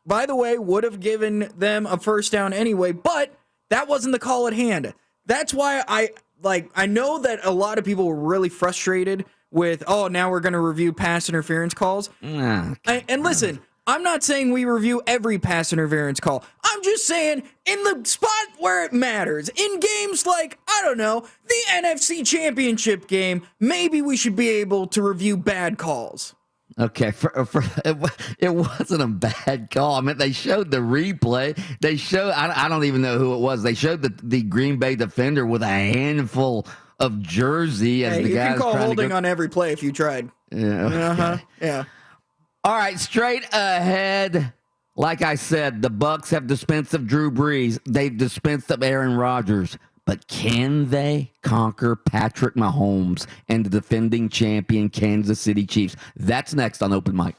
by the way, would have given them a first down anyway, but that wasn't the call at hand. That's why I know that a lot of people were really frustrated with, oh, now we're going to review pass interference calls. And listen, I'm not saying we review every pass interference call. I'm just saying in the spot where it matters, in games like, I don't know, the NFC Championship game, maybe we should be able to review bad calls. Okay, it wasn't a bad call. I mean, they showed the replay. They showed, I don't even know who it was. They showed the Green Bay defender with a handful of jersey as the guy. You can call holding on every play if you tried. Yeah. Okay. Yeah. All right, straight ahead. Like I said, the Bucs have dispensed of Drew Brees. They've dispensed of Aaron Rodgers. But can they conquer Patrick Mahomes and the defending champion Kansas City Chiefs? That's next on Open Mic.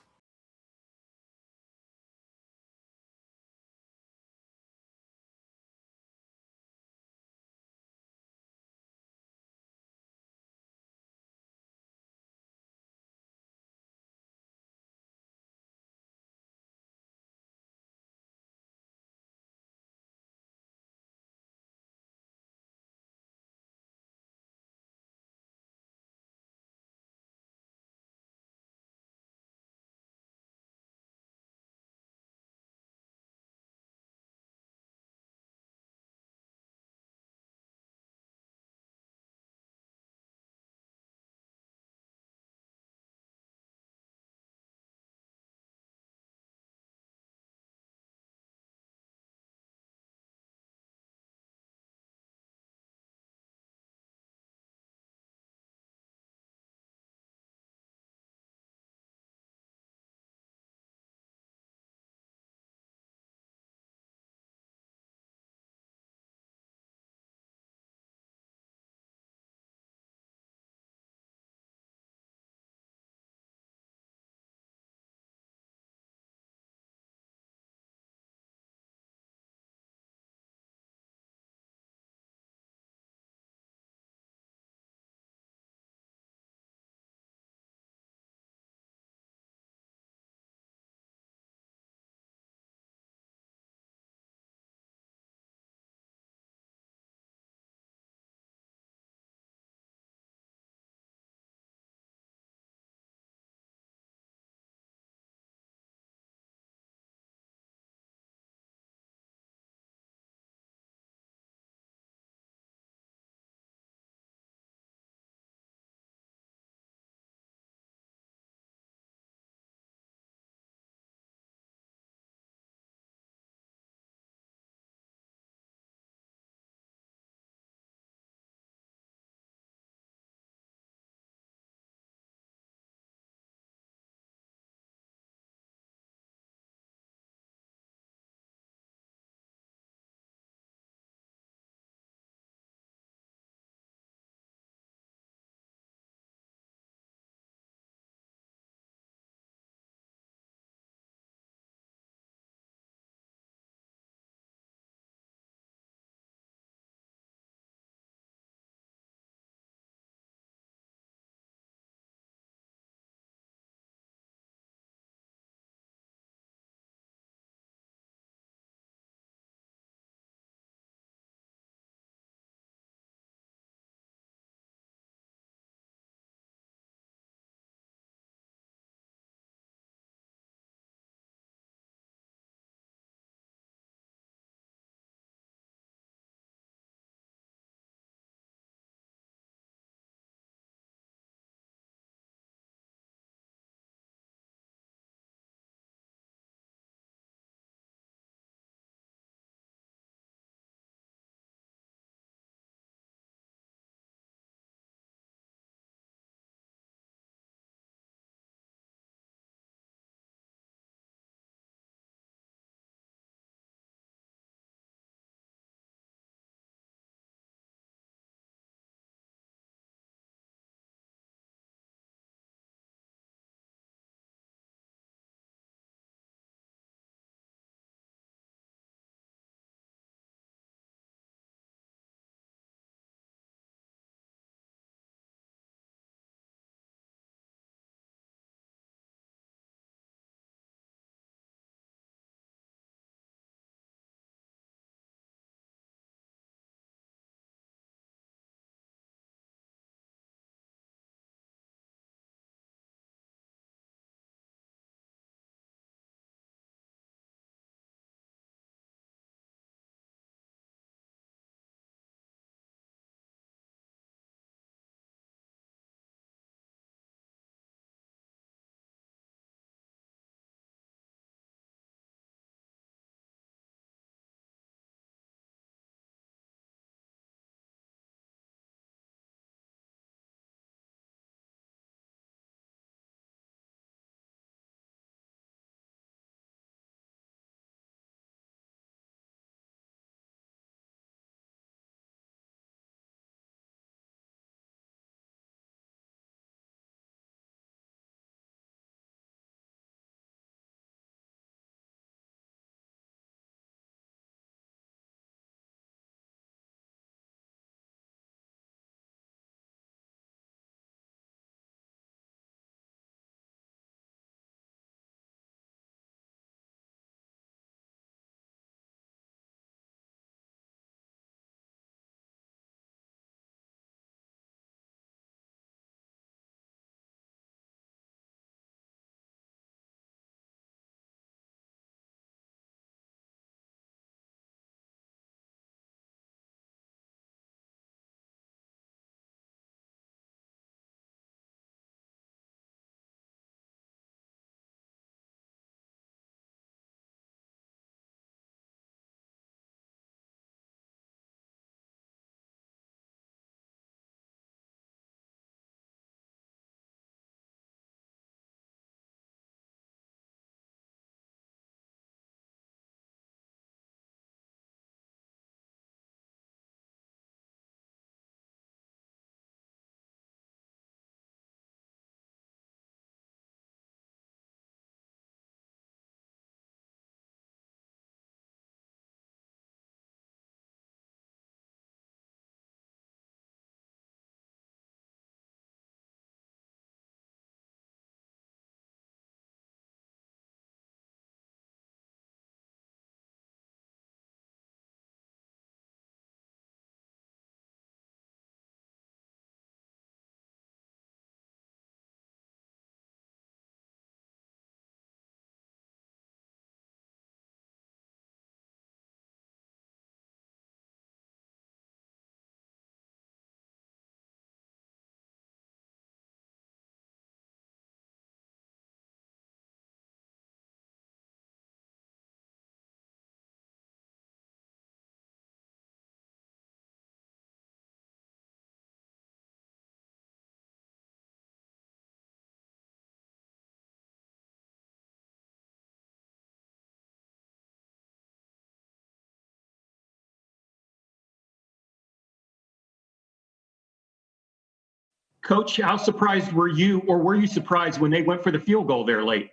Coach, how surprised were you, or were you surprised when they went for the field goal there late?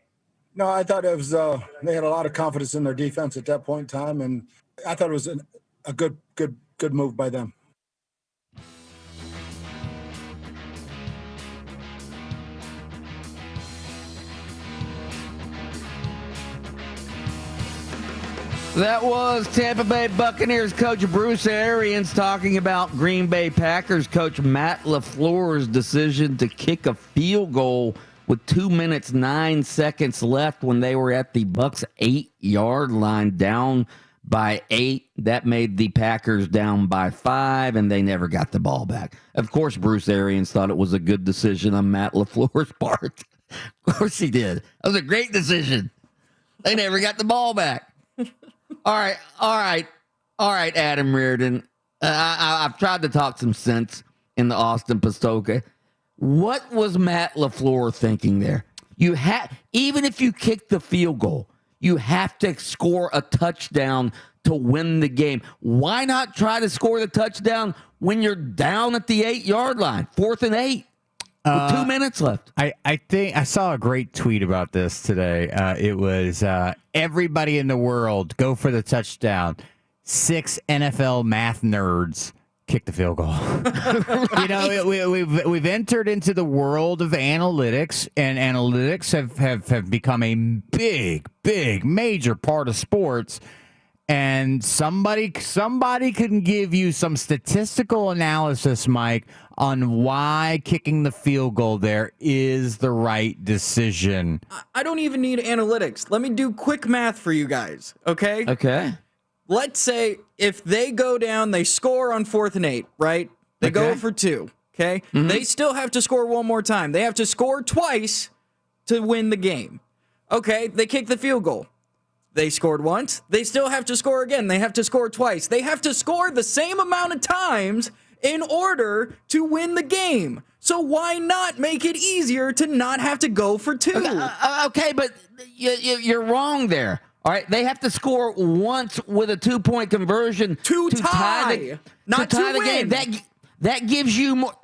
No, I thought it was. They had a lot of confidence in their defense at that point in time, and I thought it was a good move by them. That was Tampa Bay Buccaneers coach Bruce Arians talking about Green Bay Packers coach Matt LaFleur's decision to kick a field goal with 2 minutes, 9 seconds left when they were at the Bucs 8-yard line, down by 8. That made the Packers down by 5, and they never got the ball back. Of course, Bruce Arians thought it was a good decision on Matt LaFleur's part. Of course he did. It was a great decision. They never got the ball back. All right, Adam Reardon. I've tried to talk some sense in the Austin Pastoka. What was Matt LaFleur thinking there? Even if you kick the field goal, you have to score a touchdown to win the game. Why not try to score the touchdown when you're down at the 8-yard line, 4th and 8? With 2 minutes left. I think I saw a great tweet about this today. It was everybody in the world go for the touchdown. 6 NFL math nerds kick the field goal. We've entered into the world of analytics, and analytics have become a big major part of sports. And somebody can give you some statistical analysis, Mike, on why kicking the field goal there is the right decision. I don't even need analytics. Let me do quick math for you guys, okay? Okay. Let's say if they go down, they score on 4th and 8, right? They go for 2, okay? Mm-hmm. They still have to score one more time. They have to score twice to win the game. Okay, they kick the field goal. They scored once. They still have to score again. They have to score twice. They have to score the same amount of times in order to win the game. So why not make it easier to not have to go for 2? Okay, but you're wrong there. All right, they have to score once with a 2-point conversion to tie, not to win. The game. That gives you more.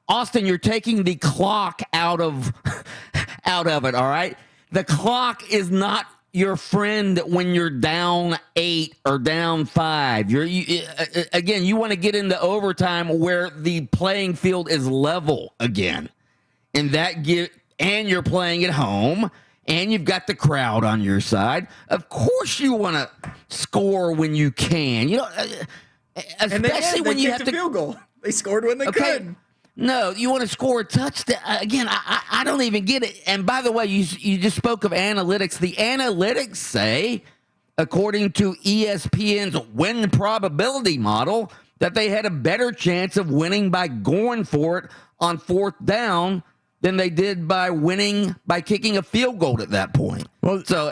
Austin, you're taking the clock out of it. All right, the clock is not your friend when you're down 8 or down 5. Again, you want to get into overtime where the playing field is level again, and and you're playing at home, and you've got the crowd on your side. Of course, you want to score when you can. Especially when you have to field goal. They scored when they could. No, you want to score a touchdown. Again, I don't even get it. And by the way, you just spoke of analytics. The analytics say, according to ESPN's win probability model, that they had a better chance of winning by going for it on 4th down than they did by winning by kicking a field goal at that point. Well, so,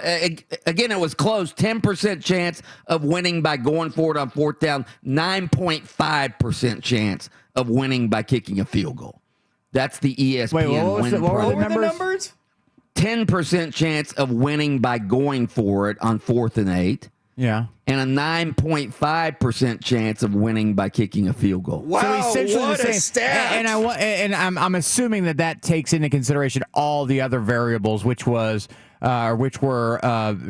again, it was close. 10% chance of winning by going for it on 4th down, 9.5% chance of winning by kicking a field goal. That's the ESPN win. What were the numbers? 10% chance of winning by going for it on 4th and 8. Yeah. And a 9.5% chance of winning by kicking a field goal. Wow, so essentially what the same, a stat. I'm assuming that takes into consideration all the other variables, which were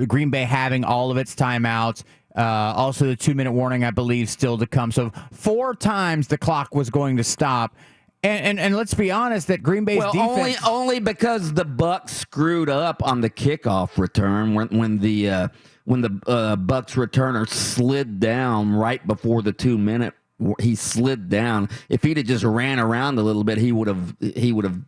Green Bay having all of its timeouts. Also, the 2-minute warning, I believe, still to come. So 4 times the clock was going to stop. And let's be honest, that Green Bay's defense only because the Bucs screwed up on the kickoff return when the Bucs returner slid down right before the 2-minute. He slid down. If he'd have just ran around a little bit, it would have it would have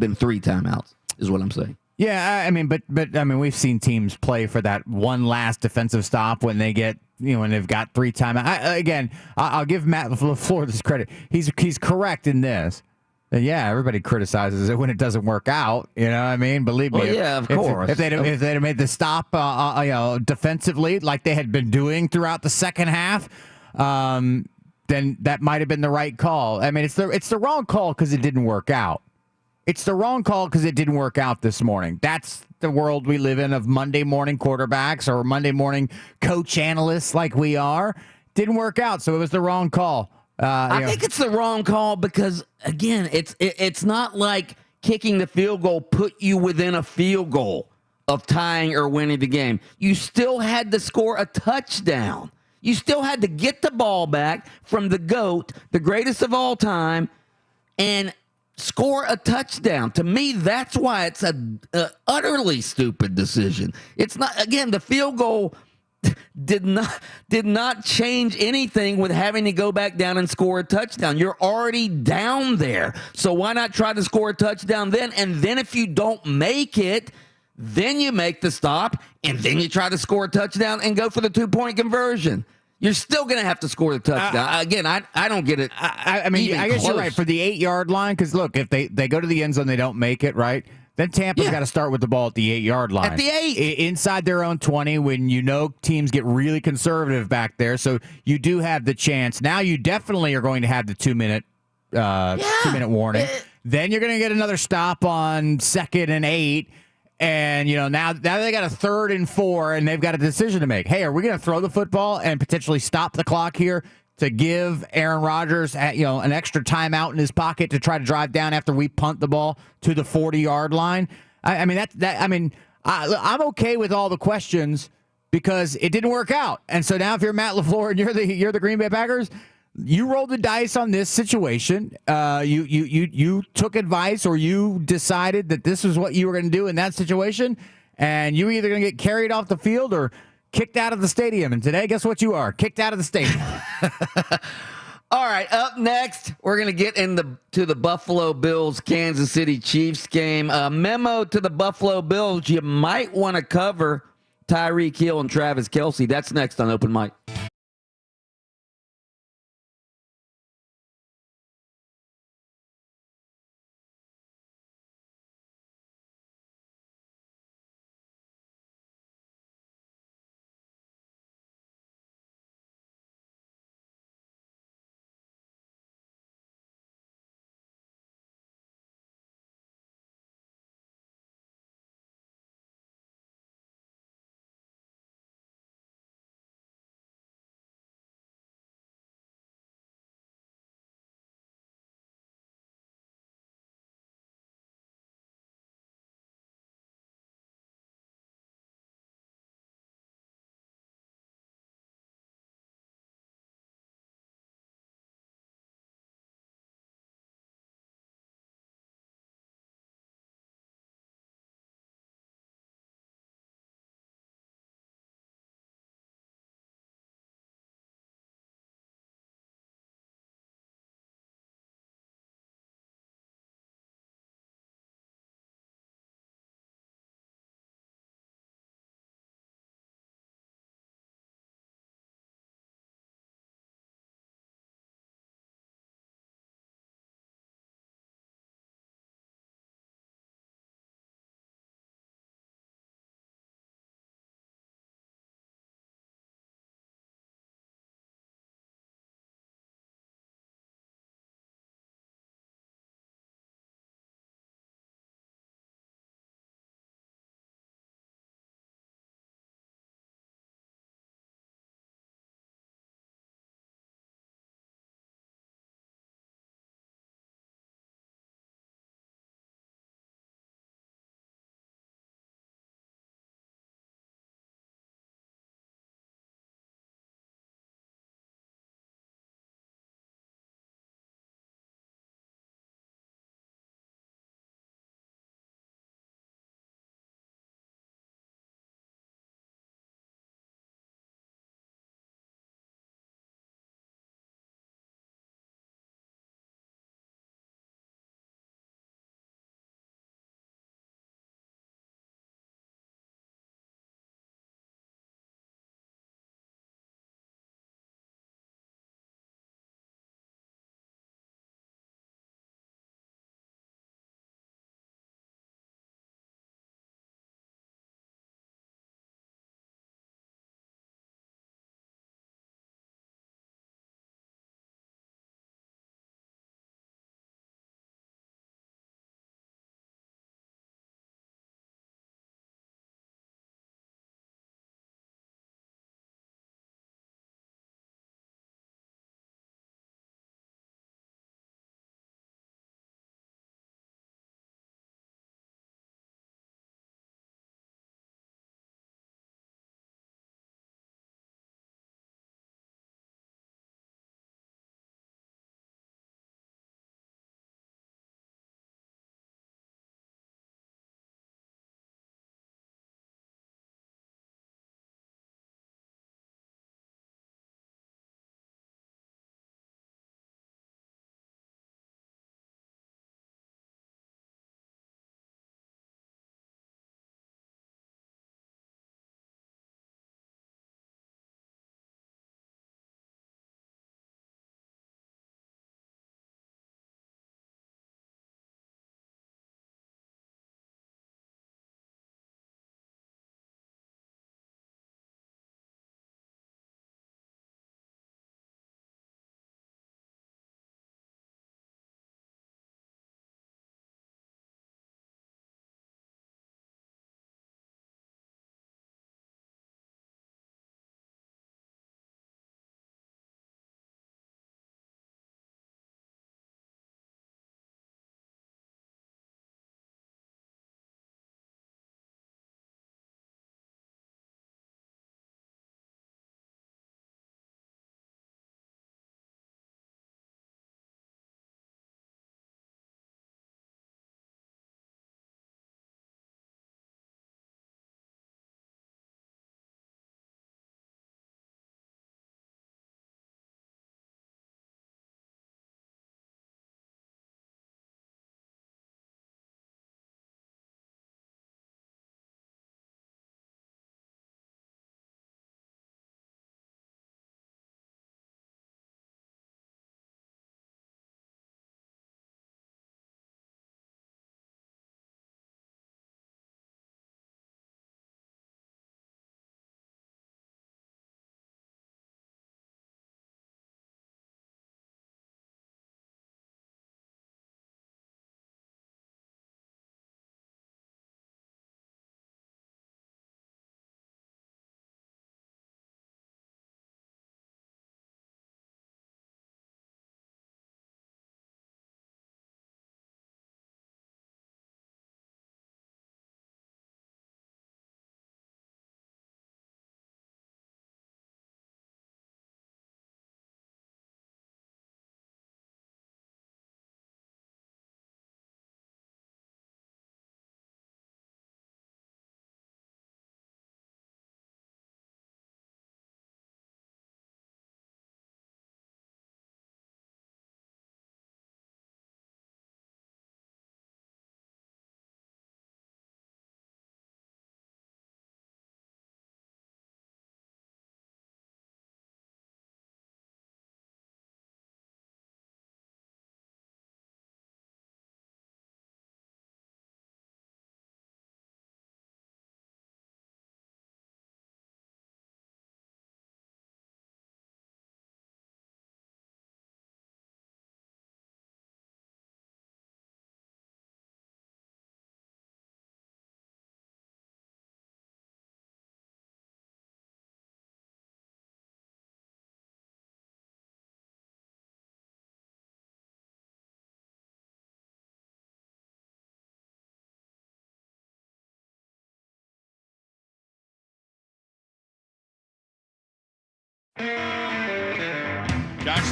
been 3 timeouts. Is what I'm saying. Yeah, I mean, but we've seen teams play for that one last defensive stop when they get, when they've got 3 timeouts. I'll give Matt LaFleur this credit. He's correct in this. And yeah, everybody criticizes it when it doesn't work out. You know what I mean? Believe me. Yeah, of course. If they'd have made the stop, defensively like they had been doing throughout the second half, then that might have been the right call. I mean, it's the wrong call because it didn't work out. It's the wrong call because it didn't work out this morning. That's the world we live in of Monday morning quarterbacks or Monday morning coach analysts like we are. Didn't work out, so it was the wrong call. I think it's the wrong call because again, it's not like kicking the field goal put you within a field goal of tying or winning the game. You still had to score a touchdown. You still had to get the ball back from the GOAT, the greatest of all time, and score a touchdown. To me, that's why it's a utterly stupid decision. It's not, again, the field goal did not change anything with having to go back down and score a touchdown. You're already down there. So why not try to score a touchdown then? And then if you don't make it, then you make the stop, and then you try to score a touchdown and go for the 2-point conversion. You're still going to have to score the touchdown. Again, I don't get it. I mean, I guess you're right for the 8-yard line because, look, if they go to the end zone, they don't make it, right? Then Tampa's got to start with the ball at the 8-yard line. At the 8. Inside their own 20 when you know teams get really conservative back there. So you do have the chance. Now you definitely are going to have the 2-minute 2-minute warning. Then you're going to get another stop on 2nd and 8. And, now they got a 3rd and 4, and they've got a decision to make. Hey, are we going to throw the football and potentially stop the clock here to give Aaron Rodgers, an extra timeout in his pocket to try to drive down after we punt the ball to the 40-yard line? I'm okay with all the questions because it didn't work out. And so now if you're Matt LaFleur and you're the Green Bay Packers, you rolled the dice on this situation. You took advice, or you decided that this is what you were going to do in that situation, and you were either going to get carried off the field or kicked out of the stadium. And today, guess what you are? Kicked out of the stadium. All right, up next, we're going to get to the Buffalo Bills Kansas City Chiefs game. A memo to the Buffalo Bills: you might want to cover Tyreek Hill and Travis Kelce. That's next on Open Mic.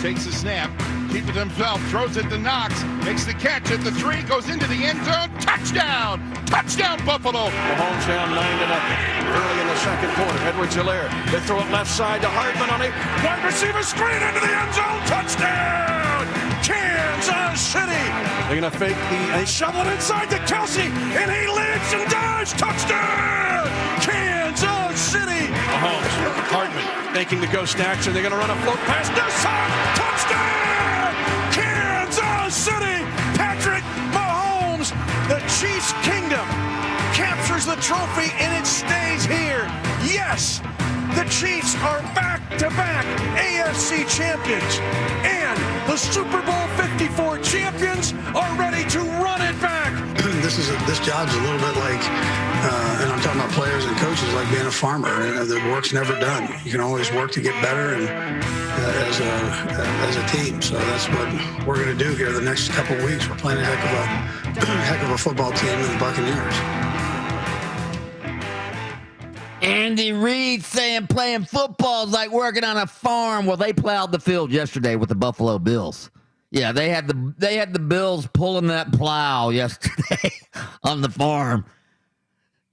takes the snap, keeps it himself, throws it to Knox, makes the catch at the 3, goes into the end zone. Touchdown! Touchdown, Buffalo! Mahomes down 9-0 early in the second quarter. Edwards-Helaire. They throw it left side to Hardman on a wide receiver screen into the end zone. Touchdown! Kansas City! They're going to fake they shovel it inside to Kelsey, and he leaps and dives. Touchdown! Kansas City! Mahomes, Hardman making the ghost action. They're going to run a float pass. This time, touchdown! Kansas City! Patrick Mahomes, the Chiefs' kingdom, captures the trophy, and it stays here. Yes, the Chiefs are back-to-back AFC champions, and the Super Bowl 54 champions are ready to run it back. This job's a little bit like, and I'm talking about players and coaches, like being a farmer. The work's never done. You can always work to get better, and as a team. So that's what we're going to do here the next couple of weeks. We're playing a heck of a football team in the Buccaneers. Andy Reid saying playing football is like working on a farm. Well, they plowed the field yesterday with the Buffalo Bills. Yeah, they had the Bills pulling that plow yesterday on the farm.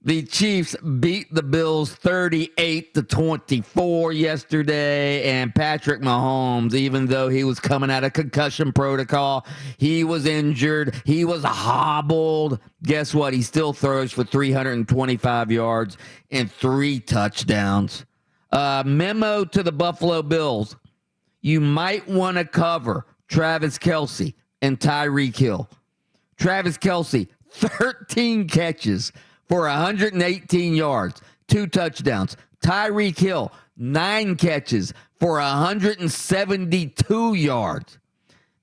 The Chiefs beat the Bills 38-24 yesterday, and Patrick Mahomes, even though he was coming out of concussion protocol, he was injured, he was hobbled. Guess what? He still throws for 325 yards and 3 touchdowns. Memo to the Buffalo Bills: you might want to cover Travis Kelce and Tyreek Hill. Travis Kelce, 13 catches for 118 yards, 2 touchdowns. Tyreek Hill, 9 catches for 172 yards.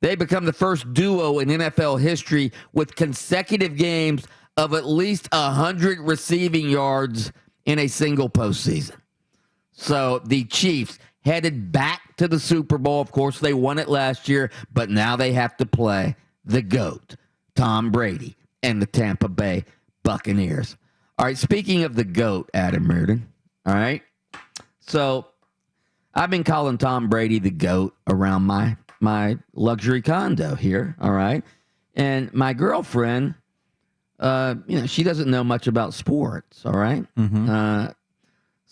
They become the first duo in NFL history with consecutive games of at least 100 receiving yards in a single postseason. So the Chiefs headed back to the Super Bowl. Of course, they won it last year, but now they have to play the GOAT, Tom Brady, and the Tampa Bay Buccaneers. All right, speaking of the GOAT, Adam Reardon, all right? So I've been calling Tom Brady the GOAT around my luxury condo here, all right? And my girlfriend, she doesn't know much about sports, all right? Mm-hmm.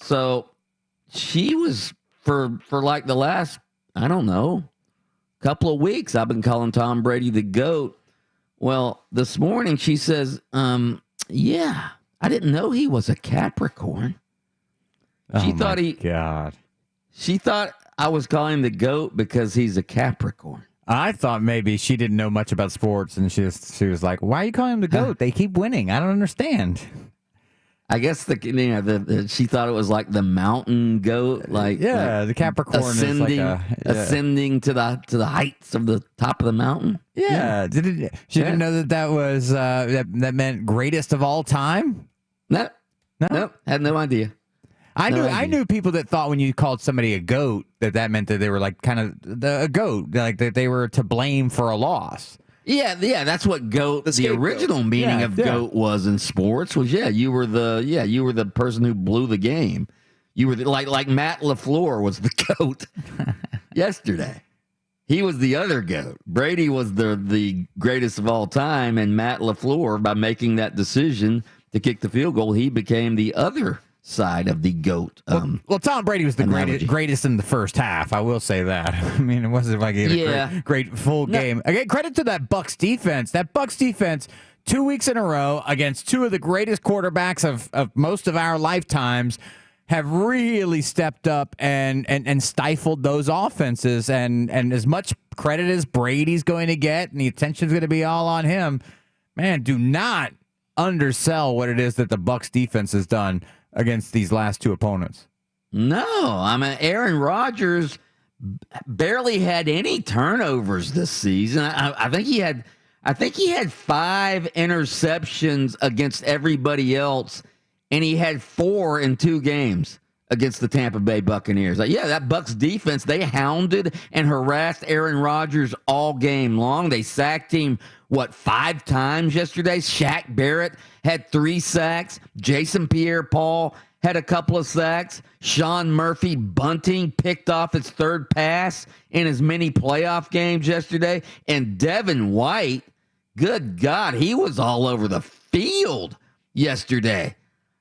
So she was, for like the last, I don't know, couple of weeks, I've been calling Tom Brady the GOAT. Well, this morning she says, yeah, I didn't know he was a Capricorn. She thought She thought I was calling him the GOAT because he's a Capricorn. I thought maybe she didn't know much about sports, and she was like, "Why are you calling him the GOAT? They keep winning. I don't understand." I guess she thought it was like the mountain goat, the Capricorn ascending, is ascending to the heights of the top of the mountain. Yeah, she didn't know that was that meant greatest of all time. No, had no idea. I knew people that thought when you called somebody a goat that meant that they were like kind of a goat, like that they were to blame for a loss. Yeah, that's what goat. The original meaning of goat was in sports was you were the person who blew the game. You were like Matt LaFleur was the goat yesterday. He was the other goat. Brady was the greatest of all time, and Matt LaFleur, by making that decision to kick the field goal, he became the other side of the GOAT. Well, Tom Brady was the greatest in the first half. I will say that. I mean, it wasn't like he had a great full game. Again, credit to that Bucs defense. That Bucs defense, 2 weeks in a row against two of the greatest quarterbacks of most of our lifetimes, have really stepped up and stifled those offenses. And as much credit as Brady's going to get, and the attention's going to be all on him, man, do not undersell what it is that the Bucs defense has done against these last two opponents. No, I mean, Aaron Rodgers barely had any turnovers this season. I think he had 5 interceptions against everybody else, and he had 4 in 2 games against the Tampa Bay Buccaneers. That Bucs defense, they hounded and harassed Aaron Rodgers all game long. They sacked him 5 times yesterday. Shaq Barrett had 3 sacks. Jason Pierre-Paul had a couple of sacks. Sean Murphy bunting, picked off his third pass in his mini playoff games yesterday. And Devin White, good God, he was all over the field yesterday.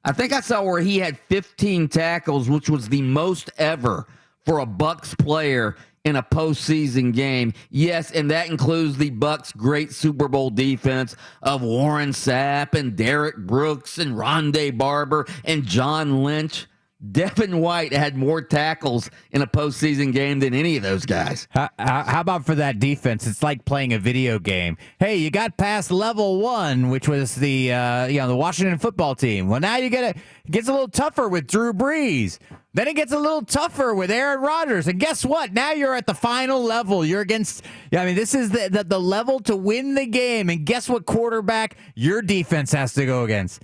I think I saw where he had 15 tackles, which was the most ever for a Bucs player in a postseason game. Yes, and that includes the Bucs' great Super Bowl defense of Warren Sapp and Derek Brooks and Rondé Barber and John Lynch. Devin White had more tackles in a postseason game than any of those guys. How about for that defense? It's like playing a video game. Hey, you got past level 1, which was the the Washington football team. Well, now it gets a little tougher with Drew Brees. Then it gets a little tougher with Aaron Rodgers. And guess what? Now you're at the final level. You're against, this is the level to win the game. And guess what quarterback your defense has to go against?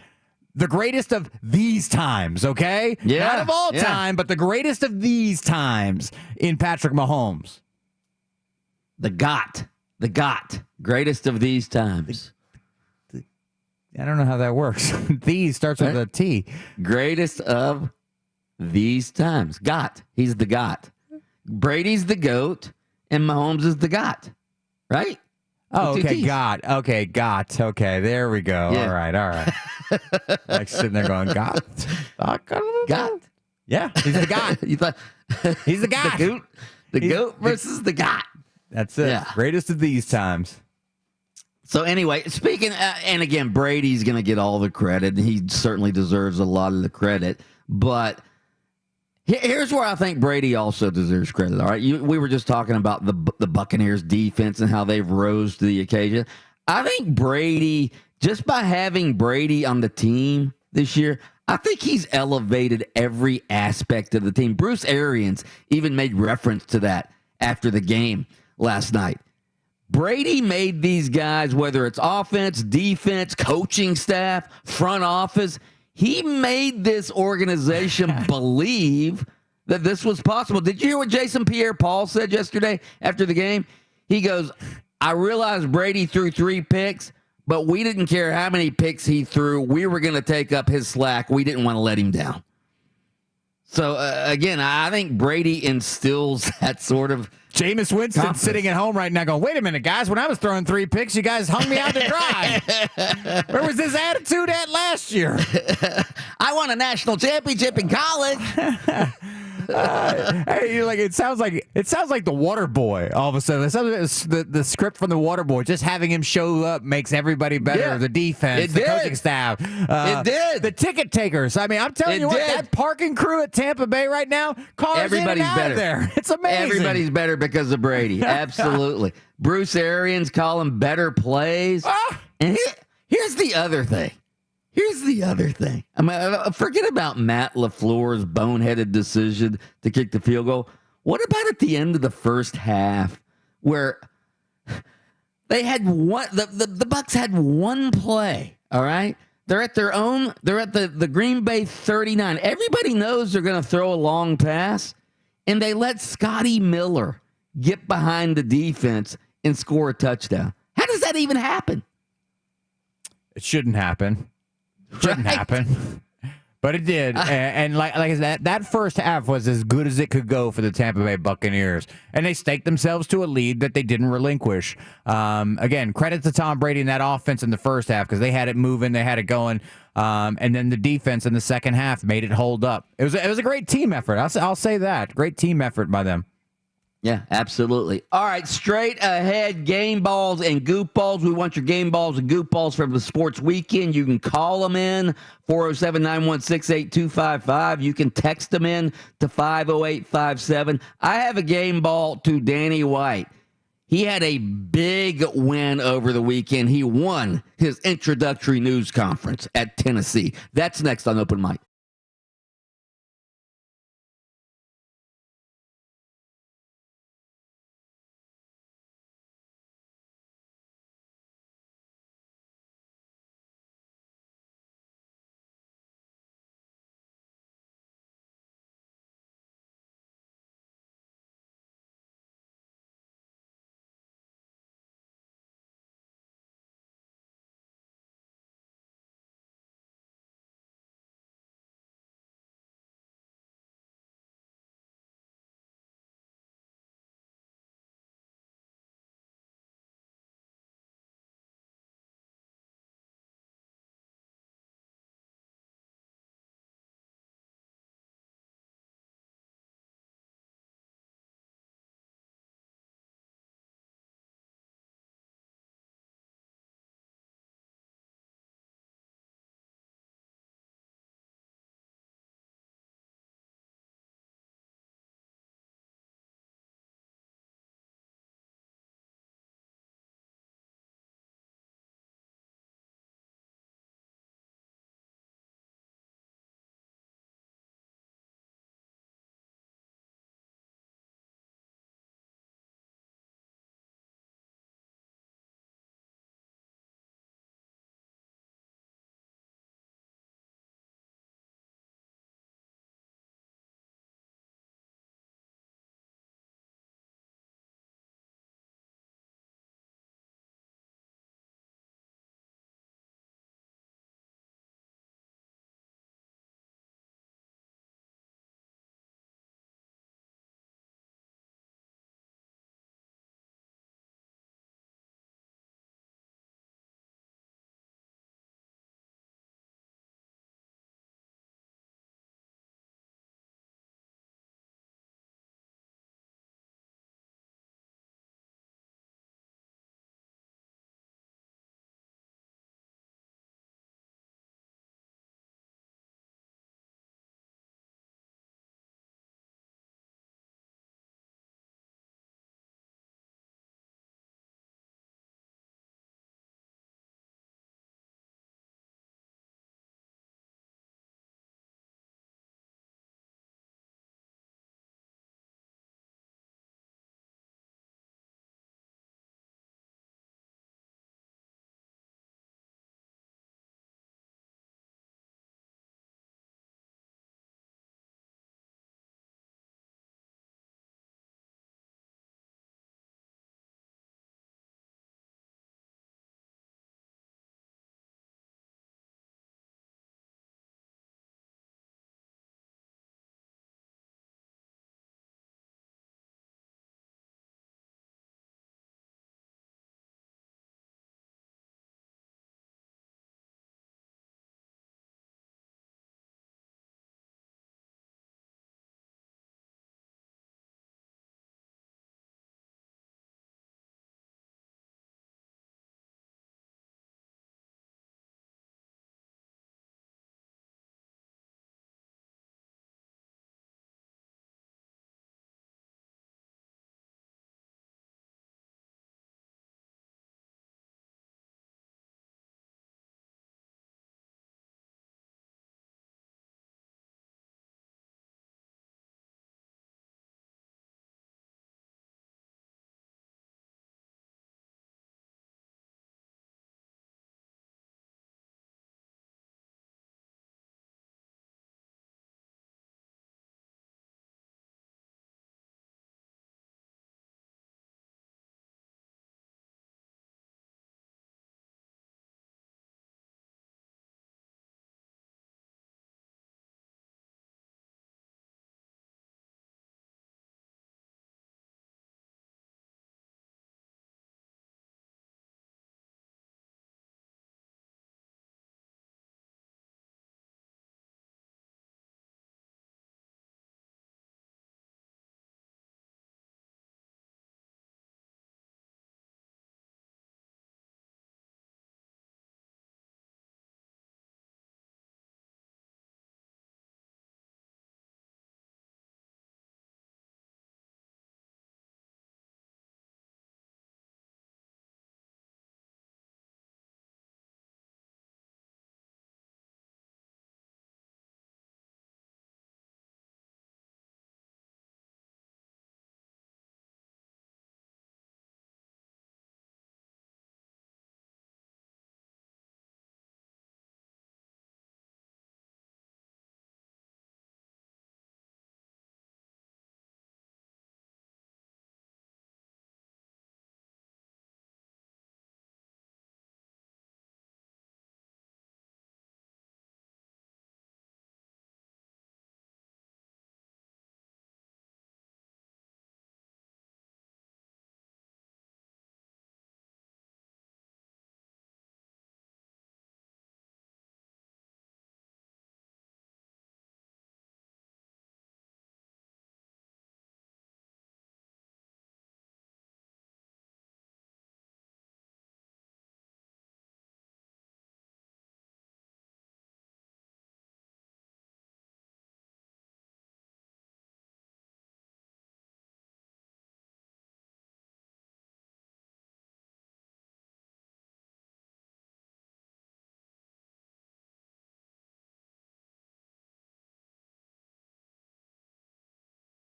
The greatest of these times, okay? Yeah. Not of all time, but the greatest of these times in Patrick Mahomes. The GOAT. Greatest of these times. I don't know how that works. These starts with a T. Greatest of these times. GOAT. He's the GOAT. Brady's the GOAT, and Mahomes is the GOAT. Right? Oh, With two okay, Ts. got. Okay, got. Okay, there we go. Yeah. All right. Like sitting there going, got. GOAT. Yeah, he's the guy. You thought He's the guy. the GOAT versus the GOAT. That's it. Yeah. Greatest of these times. So anyway, speaking, and again, Brady's going to get all the credit. He certainly deserves a lot of the credit. But here's where I think Brady also deserves credit. All right, we were just talking about the Buccaneers defense and how they've rose to the occasion. I think Brady, just by having Brady on the team this year, I think he's elevated every aspect of the team. Bruce Arians even made reference to that after the game last night. Brady made these guys, whether it's offense, defense, coaching staff, front office, he made this organization believe that this was possible. Did you hear what Jason Pierre-Paul said yesterday after the game? He goes, I realized Brady threw 3 picks, but we didn't care how many picks he threw. We were going to take up his slack. We didn't want to let him down. So, again, I think Brady instills that sort of Jameis Winston sitting at home right now going, wait a minute, guys. When I was throwing 3 picks, you guys hung me out to dry. Where was this attitude at last year? I won a national championship in college. Hey, it sounds like the Water Boy. All of a sudden, it sounds like the script from the Water Boy. Just having him show up makes everybody better. Yeah. The defense, the coaching staff, it did. The ticket takers. I mean, I'm telling you what, that parking crew at Tampa Bay right now, cars Everybody's in and out better. of there. It's amazing. Everybody's better because of Brady. Absolutely. Bruce Arians call him better plays. And here's the other thing. I mean, forget about Matt LaFleur's boneheaded decision to kick the field goal. What about at the end of the first half where they had one, the Bucs had one play, all right? They're at the Green Bay 39. Everybody knows they're going to throw a long pass, and they let Scotty Miller get behind the defense and score a touchdown. How does that even happen? It shouldn't happen. Shouldn't happen. But it did. And like I said, that first half was as good as it could go for the Tampa Bay Buccaneers. And they staked themselves to a lead that they didn't relinquish. Again, credit to Tom Brady and that offense in the first half because they had it moving, they had it going. And then the defense in the second half made it hold up. It was a great team effort. I'll say that. Great team effort by them. Yeah, absolutely. All right, straight ahead, game balls and goop balls. We want your game balls and goop balls from the sports weekend. You can call them in, 407-916-8255. You can text them in to 50857. I have a game ball to Danny White. He had a big win over the weekend. He won his introductory news conference at Tennessee. That's next on Open Mic.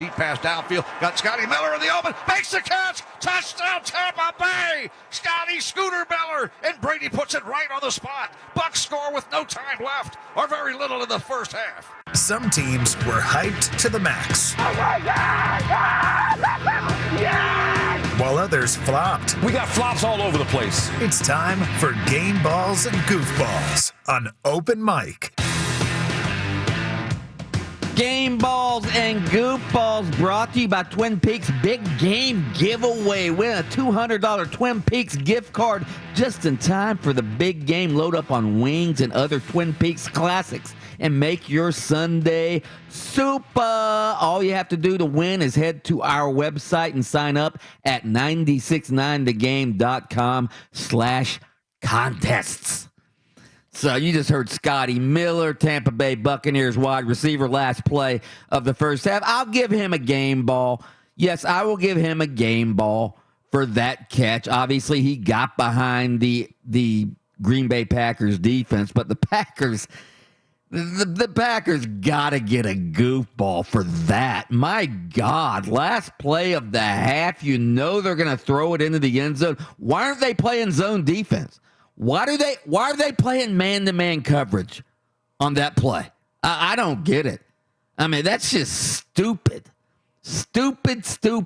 Deep pass downfield. Got Scotty Miller in the open. Makes the catch. Touchdown Tampa Bay. Scotty Scooter Miller. And Brady puts it right on the spot. Bucs score with no time left or very little in the first half. Some teams were hyped to the max. While others flopped. We got flops all over the place. It's time for Game Balls and Goofballs on Open Mic. Game Balls and Goofballs brought to you by Twin Peaks Big Game Giveaway. Win a $200 Twin Peaks gift card just in time for the big game. Load up on wings and other Twin Peaks classics and make your Sunday super. All you have to do to win is head to our website and sign up at 969thegame.com/contests. So you just heard Scotty Miller, Tampa Bay Buccaneers wide receiver, last play of the first half. I'll give him a game ball. Yes, I will give him a game ball for that catch. Obviously, he got behind the Green Bay Packers defense, but the Packers got to get a goofball for that. My God, last play of the half, you know they're going to throw it into the end zone. Why aren't they playing zone defense? Why are they playing man-to-man coverage on that play? I don't get it. I mean, that's just stupid. Stupid. So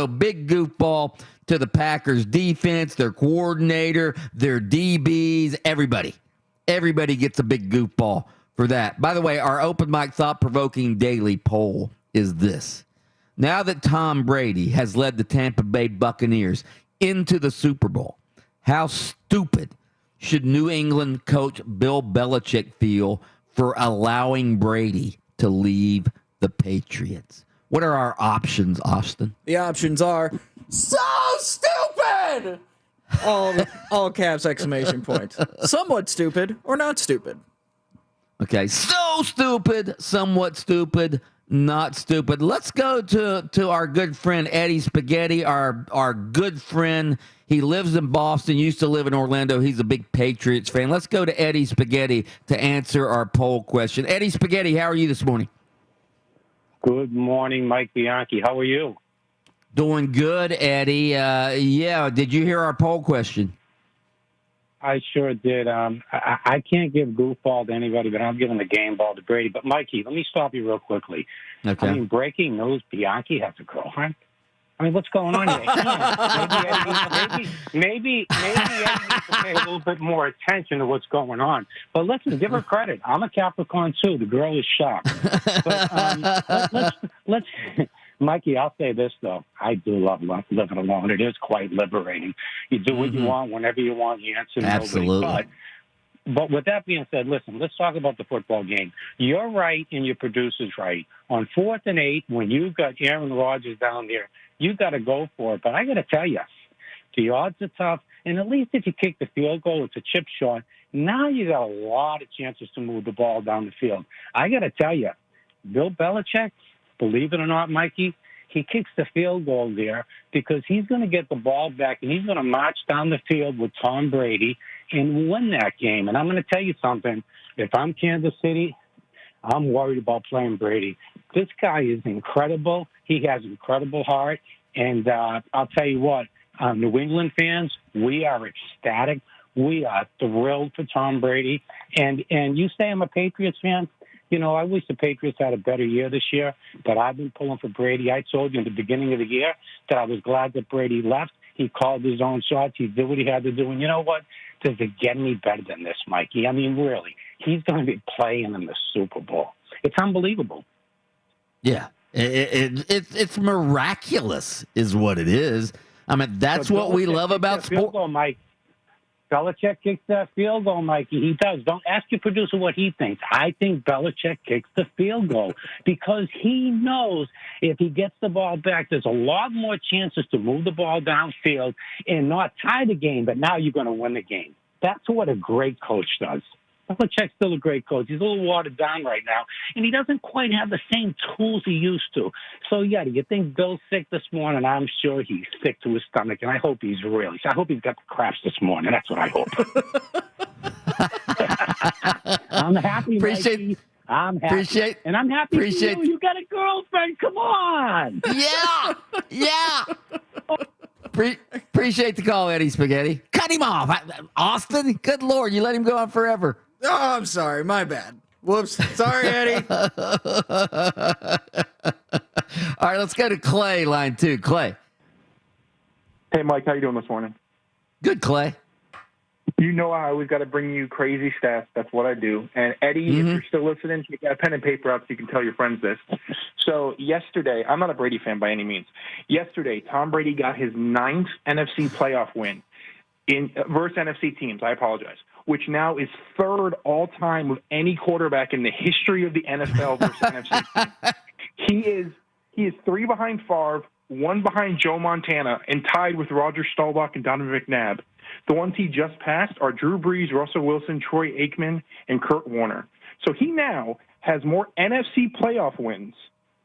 big goofball to the Packers defense, their coordinator, their DBs, everybody. Everybody gets a big goofball for that. By the way, our open mic thought-provoking daily poll is this. Now that Tom Brady has led the Tampa Bay Buccaneers into the Super Bowl, how stupid should New England coach Bill Belichick feel for allowing Brady to leave the Patriots? What are our options, Austin? The options are so stupid! All caps, exclamation points. Somewhat stupid or not stupid. Okay, so stupid, somewhat stupid, not stupid. Let's go to our good friend Eddie Spaghetti, our good friend. He lives in Boston, used to live in Orlando. He's a big Patriots fan. Let's go to Eddie Spaghetti to answer our poll question. Eddie Spaghetti, how are you this morning? Good morning, Mike Bianchi. How are you? Doing good, Eddie. Yeah, did you hear our poll question? I sure did. I can't give goofball to anybody, but I'm giving the game ball to Brady. But, Mikey, let me stop you real quickly. Okay. I mean, breaking news, Bianchi has a girlfriend? I mean, what's going on here? Maybe Eddie needs to pay a little bit more attention to what's going on. But listen, give her credit. I'm a Capricorn, too. The girl is shocked. But let's Mikey, I'll say this, though. I do love living alone. It is quite liberating. You do what you want whenever you want. You answer Absolutely. Nobody. But with that being said, listen, let's talk about the football game. You're right and your producer's right. On 4th and 8, when you've got Aaron Rodgers down there, you got to go for it. But I got to tell you, the odds are tough. And at least if you kick the field goal, it's a chip shot. Now you got a lot of chances to move the ball down the field. I got to tell you, Bill Belichick, believe it or not, Mikey, he kicks the field goal there because he's going to get the ball back and he's going to march down the field with Tom Brady and win that game. And I'm going to tell you something. If I'm Kansas City, I'm worried about playing Brady. This guy is incredible. He has incredible heart. And I'll tell you what, New England fans, we are ecstatic. We are thrilled for Tom Brady. And you say I'm a Patriots fan? You know, I wish the Patriots had a better year this year, but I've been pulling for Brady. I told you in the beginning of the year that I was glad that Brady left. He called his own shots. He did what he had to do. And you know what? Does it get any better than this, Mikey? I mean, really, he's going to be playing in the Super Bowl. It's unbelievable. Yeah, it's miraculous is what it is. I mean, that's what we love about sports. Mike. Belichick kicks that field goal, Mikey. He does. Don't ask your producer what he thinks. I think Belichick kicks the field goal because he knows if he gets the ball back, there's a lot more chances to move the ball downfield and not tie the game, but now you're going to win the game. That's what a great coach does. Belichick's still a great coach. He's a little watered down right now, and he doesn't quite have the same tools he used to. So, yeah, do you think Bill's sick this morning? I'm sure he's sick to his stomach, and I hope he's really sick. I hope he's got the craps this morning. That's what I hope. I'm happy, Mikey. I'm happy. And I'm happy for you. You got a girlfriend. Come on. Yeah. Appreciate the call, Eddie Spaghetti. Cut him off. Austin, good Lord, you let him go on forever. Oh, I'm sorry. My bad. Whoops. Sorry, Eddie. All right, let's go to Clay, line 2. Clay. Hey, Mike, how you doing this morning? Good, Clay. You know I always got to bring you crazy stats. That's what I do. And Eddie, if you're still listening, take a pen and paper out so you can tell your friends this. So yesterday, I'm not a Brady fan by any means. Yesterday, Tom Brady got his 9th NFC playoff win versus NFC teams. I apologize. Which now is 3rd all-time of any quarterback in the history of the NFL versus NFC teams. He is 3 behind Favre, 1 behind Joe Montana, and tied with Roger Staubach and Donovan McNabb. The ones he just passed are Drew Brees, Russell Wilson, Troy Aikman, and Kurt Warner. So he now has more NFC playoff wins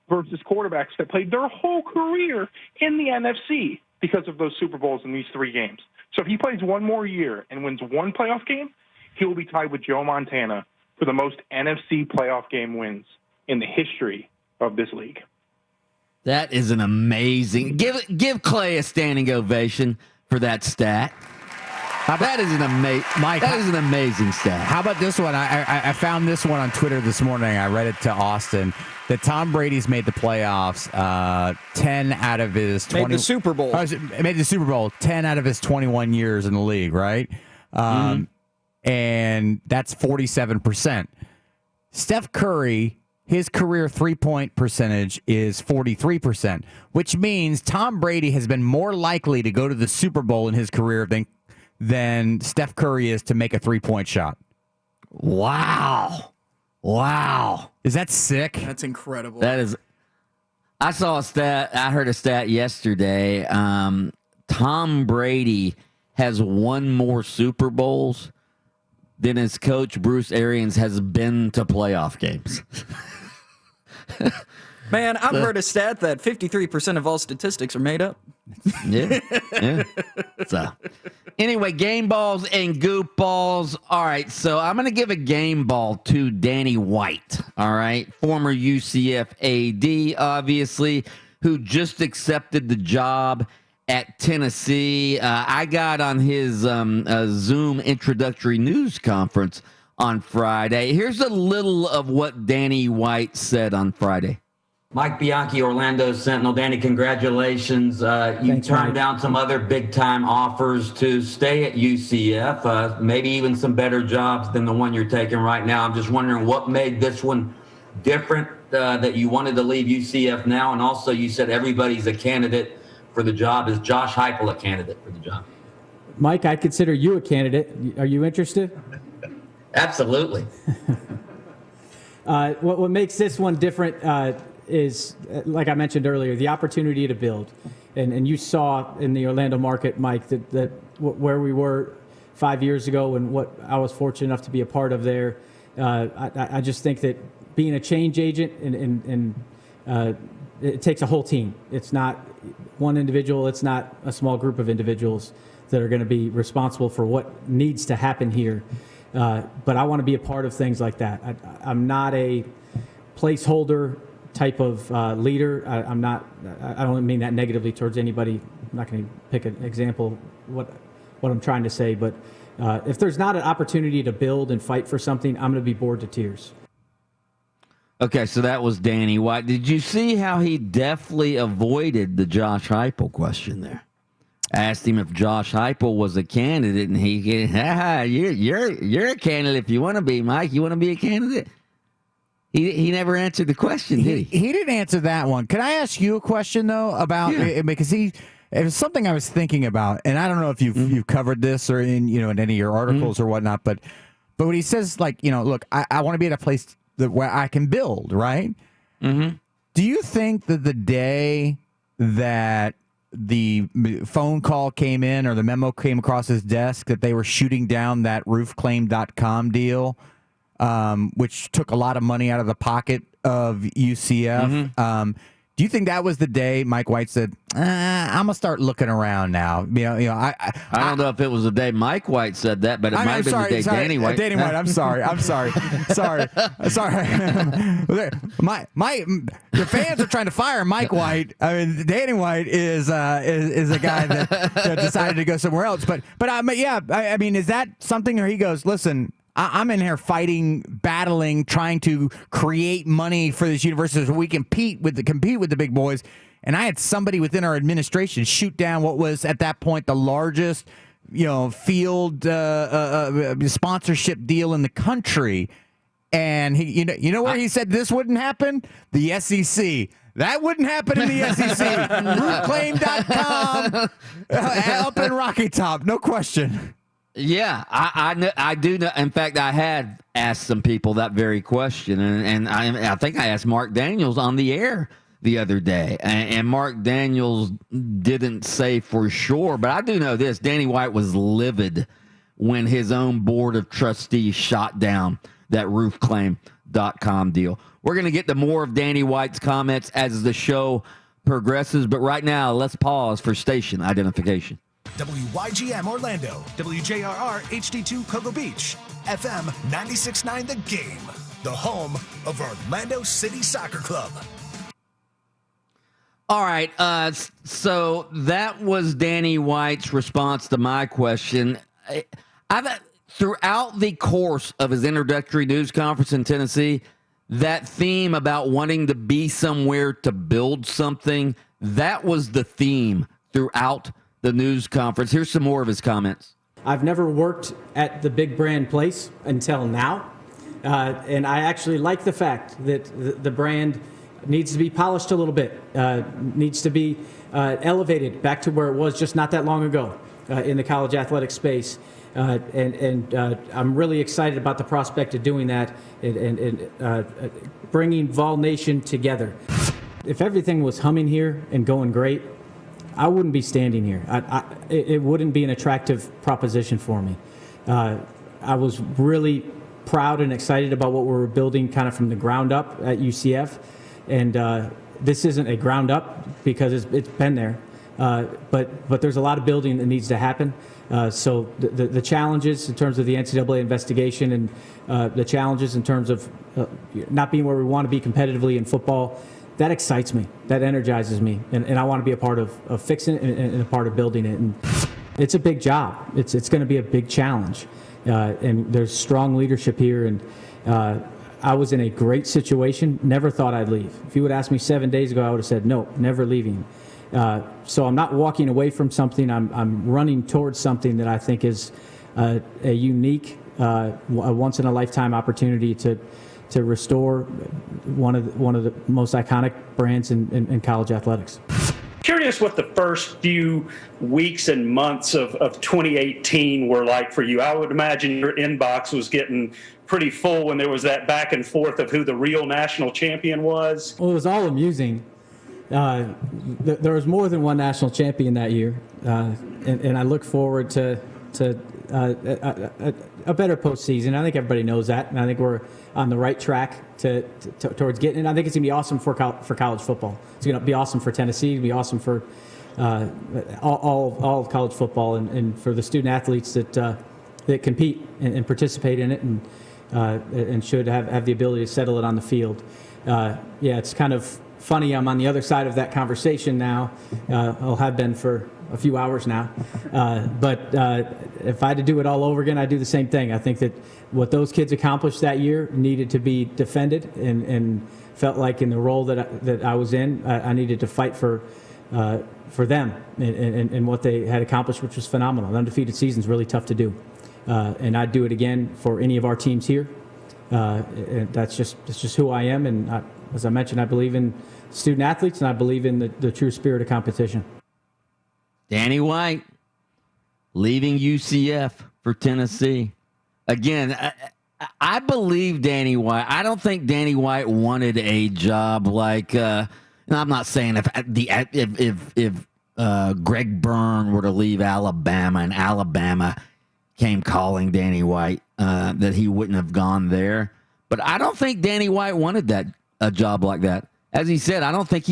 versus quarterbacks that played their whole career in the NFC because of those Super Bowls in these 3 games. So if he plays one more year and wins 1 playoff game, he will be tied with Joe Montana for the most NFC playoff game wins in the history of this league. That is an amazing. Give Clay a standing ovation for that stat. That is an amazing stat. How about this one? I found this one on Twitter this morning. I read it to Austin. That Tom Brady's made the playoffs 10 out of his 20. Made the Super Bowl. Made the Super Bowl 10 out of his 21 years in the league, right? And that's 47%. Steph Curry, his career three-point percentage is 43%, which means Tom Brady has been more likely to go to the Super Bowl in his career than Steph Curry is to make a three-point shot. Wow. Is that sick? That's incredible. That is. I saw a stat. I heard a stat yesterday. Tom Brady has won more Super Bowls than his coach Bruce Arians has been to playoff games. Man, I've heard a stat that 53% of all statistics are made up. Yeah. So, anyway, game balls and goof balls. All right, so I'm going to give a game ball to Danny White, all right, former UCF AD, obviously, who just accepted the job at Tennessee. I got on his Zoom introductory news conference on Friday. Here's a little of what Danny White said on Friday. Mike Bianchi, Orlando Sentinel. Danny, congratulations. You turned down some other big-time offers to stay at UCF, maybe even some better jobs than the one you're taking right now. I'm just wondering what made this one different, that you wanted to leave UCF now, and also you said everybody's a candidate for the job. Is Josh Heupel a candidate for the job? Mike, I consider you a candidate. Are you interested? Absolutely. What makes this one different is, like I mentioned earlier, the opportunity to build. And you saw in the Orlando market, Mike, that where we were 5 years ago and what I was fortunate enough to be a part of there. I just think that being a change agent and it takes a whole team. It's not one individual. It's not a small group of individuals that are going to be responsible for what needs to happen here. But I want to be a part of things like that. I'm not a placeholder type of leader. I don't mean that negatively towards anybody. I'm not going to pick an example what I'm trying to say, but if there's not an opportunity to build and fight for something, I'm going to be bored to tears. Okay, so that was Danny White. Did you see how he deftly avoided the Josh Heupel question there? Asked him if Josh Heupel was a candidate, and he you're a candidate if you want to be, Mike. You want to be a candidate? He never answered the question, did he? He didn't answer that one. Can I ask you a question though about because it was something I was thinking about, and I don't know if you've covered this or in any of your articles or whatnot, but when he says look, I want to be at a place where I can build, right? Mm-hmm. Do you think that the day that the phone call came in or the memo came across his desk that they were shooting down that roofclaim.com deal, which took a lot of money out of the pocket of UCF, Do you think that was the day Mike White said, I'm gonna start looking around now? I don't know if it was the day Mike White said that, but it might have been the day Danny White. Danny White. I'm sorry. Sorry. The fans are trying to fire Mike White. I mean, Danny White is a guy that decided to go somewhere else. But I mean, is that something where he goes, listen, I'm in here fighting, battling, trying to create money for this university so we compete with the big boys. And I had somebody within our administration shoot down what was at that point the largest, field sponsorship deal in the country. And he, where he said this wouldn't happen? The SEC. That wouldn't happen in the SEC. Rootclaim.com up in Rocky Top, no question. Yeah, I do know. In fact, I had asked some people that very question, and I think I asked Mark Daniels on the air the other day, and Mark Daniels didn't say for sure, but I do know this: Danny White was livid when his own board of trustees shot down that roofclaim.com deal. We're going to get to more of Danny White's comments as the show progresses, but right now, let's pause for station identification. WYGM Orlando, WJRR HD2 Cocoa Beach, FM 96.9 The Game, the home of Orlando City Soccer Club. All right, so that was Danny White's response to my question. Throughout the course of his introductory news conference in Tennessee, that theme about wanting to be somewhere to build something, that was the theme throughout the news conference. Here's some more of his comments. I've never worked at the big brand place until now. And I actually like the fact that the brand needs to be polished a little bit, needs to be elevated back to where it was just not that long ago in the college athletic space. And I'm really excited about the prospect of doing that and bringing Vol Nation together. If everything was humming here and going great, I wouldn't be standing here. It wouldn't be an attractive proposition for me. I was really proud and excited about what we were building kind of from the ground up at UCF. And this isn't a ground up because it's been there. But there's a lot of building that needs to happen. So the challenges in terms of the NCAA investigation and the challenges in terms of not being where we want to be competitively in football, that excites me. That energizes me. And I want to be a part of fixing it and a part of building it. And it's a big job. It's going to be a big challenge. And there's strong leadership here. And I was in a great situation. Never thought I'd leave. If you would ask me 7 days ago, I would have said, no, never leaving. So I'm not walking away from something. I'm running towards something that I think is a unique, a once-in-a-lifetime opportunity to restore one of the most iconic brands in college athletics. Curious what the first few weeks and months of 2018 were like for you. I would imagine your inbox was getting pretty full when there was that back and forth of who the real national champion was. Well, it was all amusing. There was more than one national champion that year, and I look forward to a better postseason. I think everybody knows that, and I think we're on the right track towards getting it. I think it's going to be awesome for college football. It's going to be awesome for Tennessee. It's going to be awesome for all of college football and for the student athletes that compete and participate in it and should have the ability to settle it on the field. It's kind of funny. I'm on the other side of that conversation now. I'll have been for a few hours now. But if I had to do it all over again, I'd do the same thing. I think that what those kids accomplished that year needed to be defended, and felt like in the role that I was in, I needed to fight for them and what they had accomplished, which was phenomenal. An undefeated season is really tough to do. And I'd do it again for any of our teams here. And that's just who I am. And as I mentioned, I believe in student athletes, and I believe in the true spirit of competition. Danny White leaving UCF for Tennessee. Again, I believe Danny White. I don't think Danny White wanted a job like. And I'm not saying if Greg Byrne were to leave Alabama and Alabama came calling Danny White, that he wouldn't have gone there. But I don't think Danny White wanted a job like that. as he said, I don't think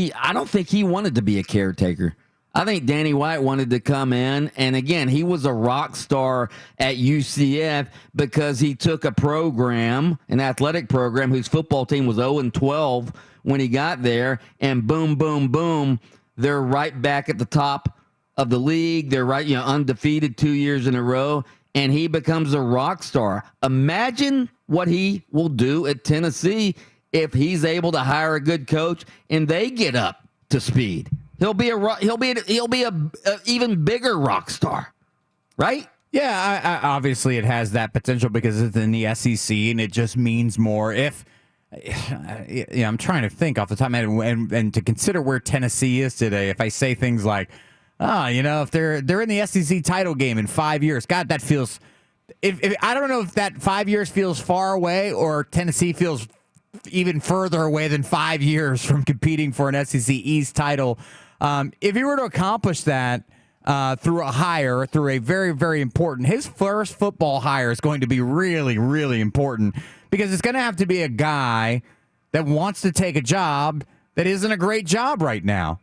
he wanted to be a caretaker. I think Danny White wanted to come in, and again, he was a rock star at UCF because he took a program, an athletic program, whose football team was 0-12 when he got there, and boom, boom, boom, they're right back at the top of the league. They're right, undefeated 2 years in a row, and he becomes a rock star. Imagine what he will do at Tennessee if he's able to hire a good coach and they get up to speed. He'll be a even bigger rock star, right? Yeah, obviously it has that potential because it's in the SEC and it just means more. If I'm trying to think off the top of my head and to consider where Tennessee is today, if I say things like, if they're in the SEC title game in 5 years, God, that feels. If I don't know if that 5 years feels far away or Tennessee feels even further away than 5 years from competing for an SEC East title. If he were to accomplish that through a very, very important, his first football hire is going to be really, really important because it's going to have to be a guy that wants to take a job that isn't a great job right now.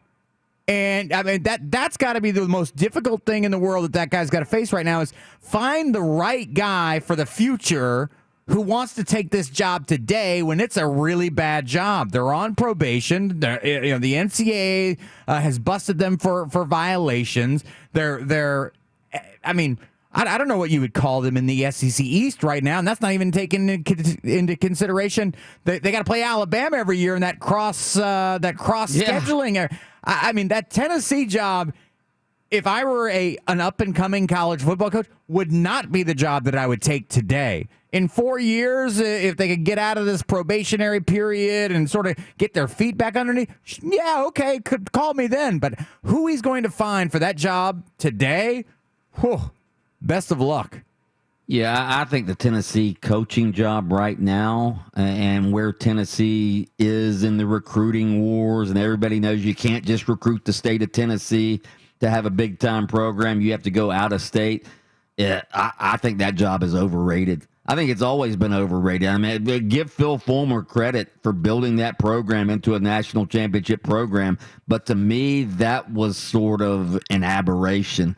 And I mean, that's got to be the most difficult thing in the world that guy's got to face right now is find the right guy for the future who wants to take this job today when it's a really bad job. They're on probation. The NCAA has busted them for violations. I don't know what you would call them in the SEC East right now, and that's not even taken into consideration. They got to play Alabama every year in that cross scheduling. I mean, that Tennessee job, if I were an up-and-coming college football coach, would not be the job that I would take today. In 4 years, if they could get out of this probationary period and sort of get their feet back underneath, yeah, okay, could call me then. But who he's going to find for that job today, best of luck. Yeah, I think the Tennessee coaching job right now and where Tennessee is in the recruiting wars, and everybody knows you can't just recruit the state of Tennessee to have a big-time program. You have to go out of state. Yeah, I think that job is overrated. I think it's always been overrated. I mean, give Phil Fulmer credit for building that program into a national championship program, but to me, that was sort of an aberration.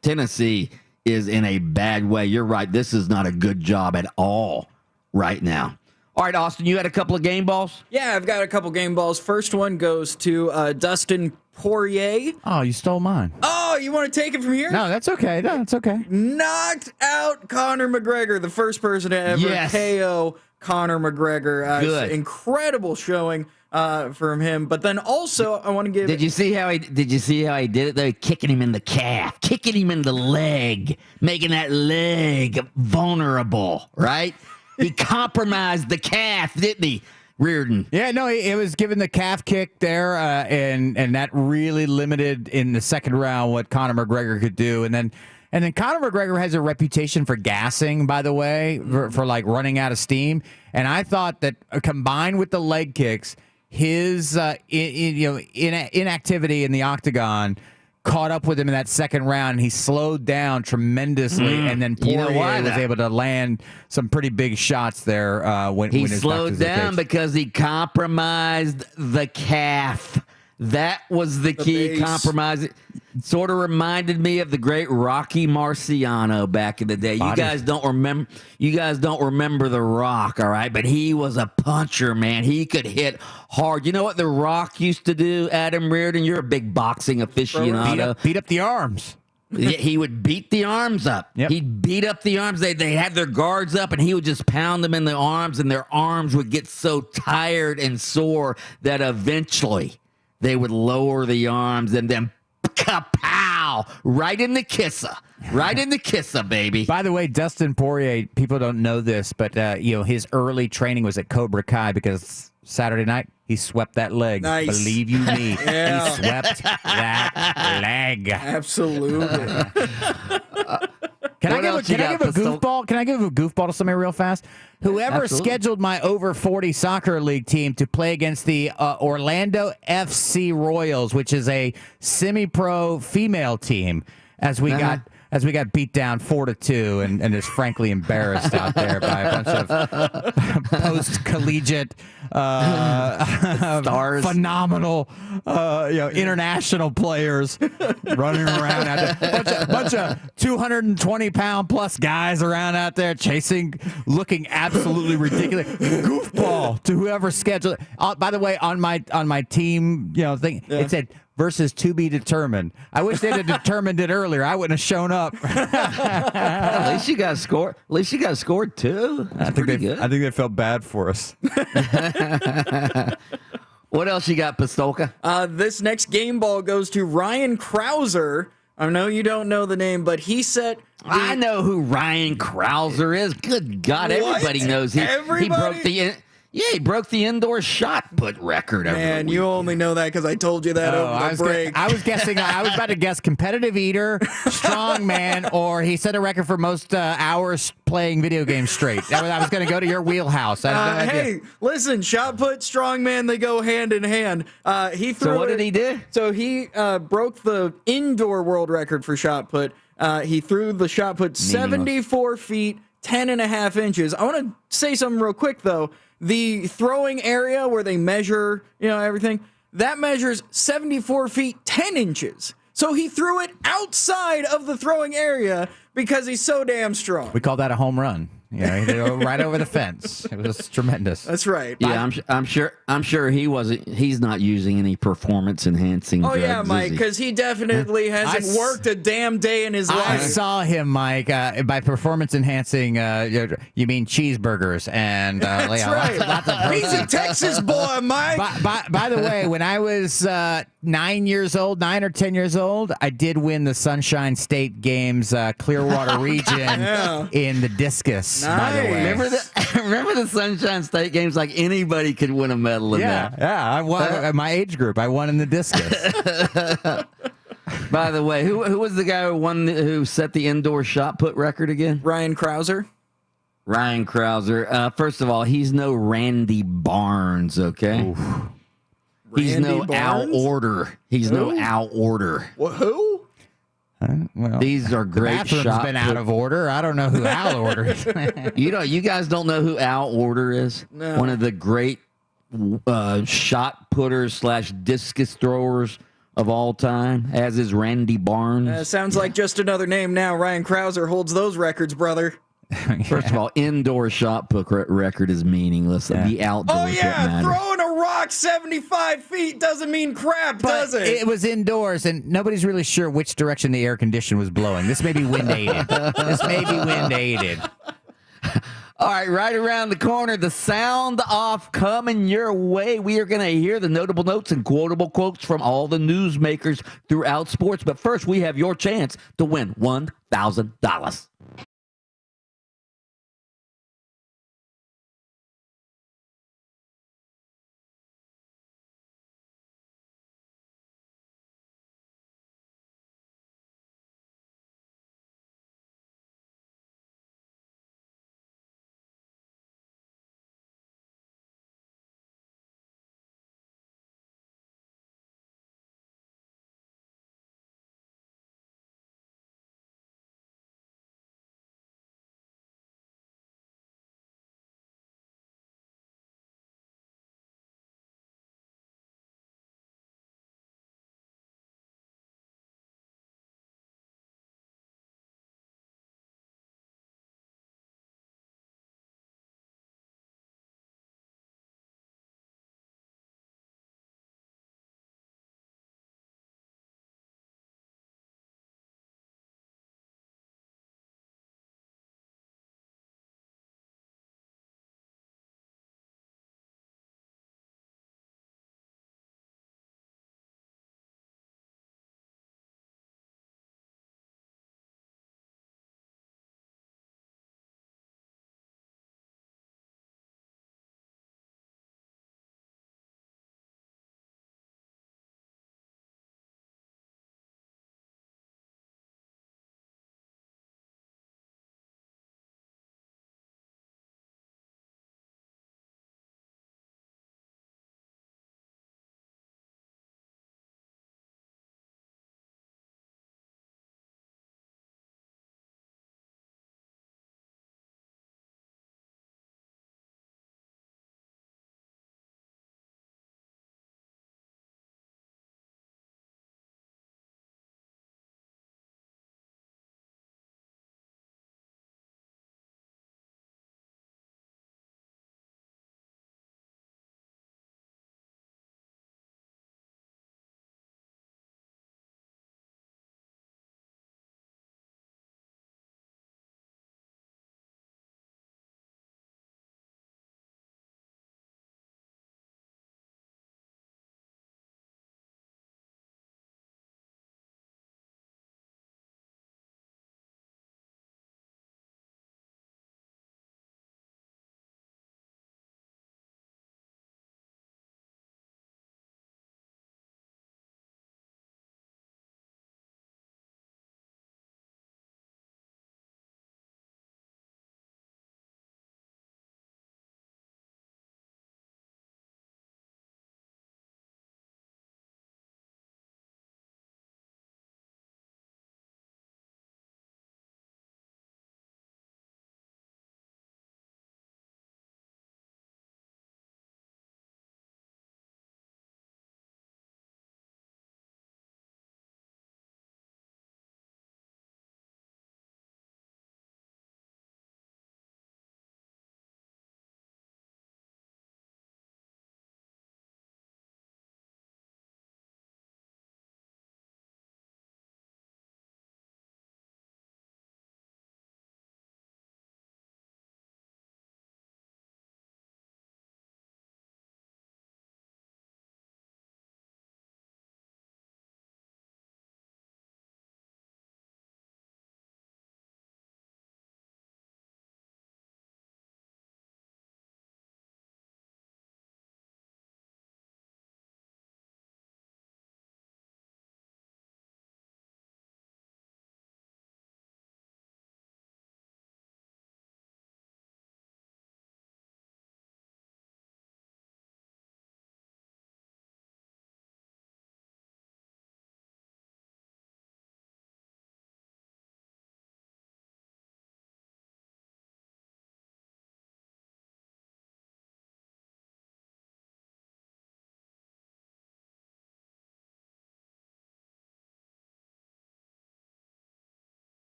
Tennessee is in a bad way. You're right. This is not a good job at all right now. All right, Austin, you had a couple of game balls? Yeah, I've got a couple game balls. First one goes to Dustin Poirier. Oh, you stole mine. Oh, you want to take it from here? No, that's okay. No, it's okay. Knocked out Conor McGregor, the first person to ever KO Conor McGregor. Good. Incredible showing from him. But then also, I want to give. Did you see how he did it? Though, kicking him in the calf, kicking him in the leg, making that leg vulnerable. Right? He compromised the calf, didn't he, Reardon? Yeah, no, it was given the calf kick there, and that really limited in the second round what Conor McGregor could do. And then Conor McGregor has a reputation for gassing, by the way, for like running out of steam. And I thought that combined with the leg kicks, his inactivity in the octagon caught up with him in that second round, and he slowed down tremendously, and then Poirier was able to land some pretty big shots there when he slowed down because he compromised the calf. That was the key compromise. It sort of reminded me of the great Rocky Marciano back in the day. You guys don't remember The Rock, all right? But he was a puncher, man. He could hit hard. You know what The Rock used to do, Adam Reardon? You're a big boxing aficionado. Beat up the arms. He would beat the arms up. Yep. He'd beat up the arms. They had their guards up, and he would just pound them in the arms, and their arms would get so tired and sore that eventually they would lower the arms and then kapow! Right in the kisser. Right in the kisser, baby. By the way, Dustin Poirier, people don't know this, but his early training was at Cobra Kai because Saturday night he swept that leg. Nice. Believe you me, Yeah. he swept that leg. Absolutely. Can I What give else a you got, goofball? Can I give a goofball to somebody real fast? Whoever Absolutely. scheduled my over 40 soccer league team to play against the Orlando FC Royals, which is a semi-pro female team, as we got as we got beat down 4-2 and is frankly embarrassed out there by a bunch of post-collegiate stars, phenomenal, international players running around out there. Bunch of 220-pound plus guys around out there looking absolutely ridiculous. Goofball to whoever scheduled it. By the way, on my team, thing, it said versus to be determined. I wish they'd have determined it earlier. I wouldn't have shown up. At least you got scored. At least you got scored too. I think they felt bad for us. What else you got, Pistolka? This next game ball goes to Ryan Krauser. I know you don't know the name, but he set. I know who Ryan Krauser is. Good God, What? everybody knows he broke the. Yeah, he broke the indoor shot put record. Man, you only know that because I told you that over the break. I was guessing. I was about to guess competitive eater, strong man, or he set a record for most hours playing video games straight. I was going to go to your wheelhouse. Hey, listen, shot put, strong man, they go hand in hand. He threw. So what did he do? So he broke the indoor world record for shot put. He threw the shot put 74 feet, 10.5 inches. I want to say something real quick though. The throwing area where they measure, everything, that measures 74 feet, 10 inches. So he threw it outside of the throwing area because he's so damn strong. We call that a home run. He did it right over the fence. It was tremendous. That's right. Yeah, I'm sure he's not using any performance enhancing drugs. Oh yeah, Mike, because he definitely hasn't worked a damn day in his life. I saw him, Mike. By performance enhancing, you mean cheeseburgers and that's right. Lots of he's a Texas boy, Mike. By the way, when I was 9 or 10 years old, I did win the Sunshine State Games Clearwater region in the discus. Nice. By the way, remember the Sunshine State Games? Like anybody could win a medal in that. Yeah, I won my age group. I won in the discus. By the way, who was the guy who set the indoor shot put record again? Ryan Krauser. Ryan Krauser. First of all, he's no Randy Barnes. Okay. Oof. He's Randy no Al Barnes? Order. He's no Al Order. Well, who? Well, these are great the bathroom's shot been out of order. I don't know who Al Order is. You guys don't know who Al Order is? No. One of the great shot putters / discus throwers of all time, as is Randy Barnes. Sounds like just another name now. Ryan Krauser holds those records, brother. First of all, indoor shot put record is meaningless. The outdoors Oh yeah, matter. throwing a rock 75 feet doesn't mean crap, does it? It was indoors, and nobody's really sure which direction the air condition was blowing. This may be wind aided. All right around the corner, the sound off coming your way. We are going to hear the notable notes and quotable quotes from all the newsmakers throughout sports. But first, we have your chance to win $1,000.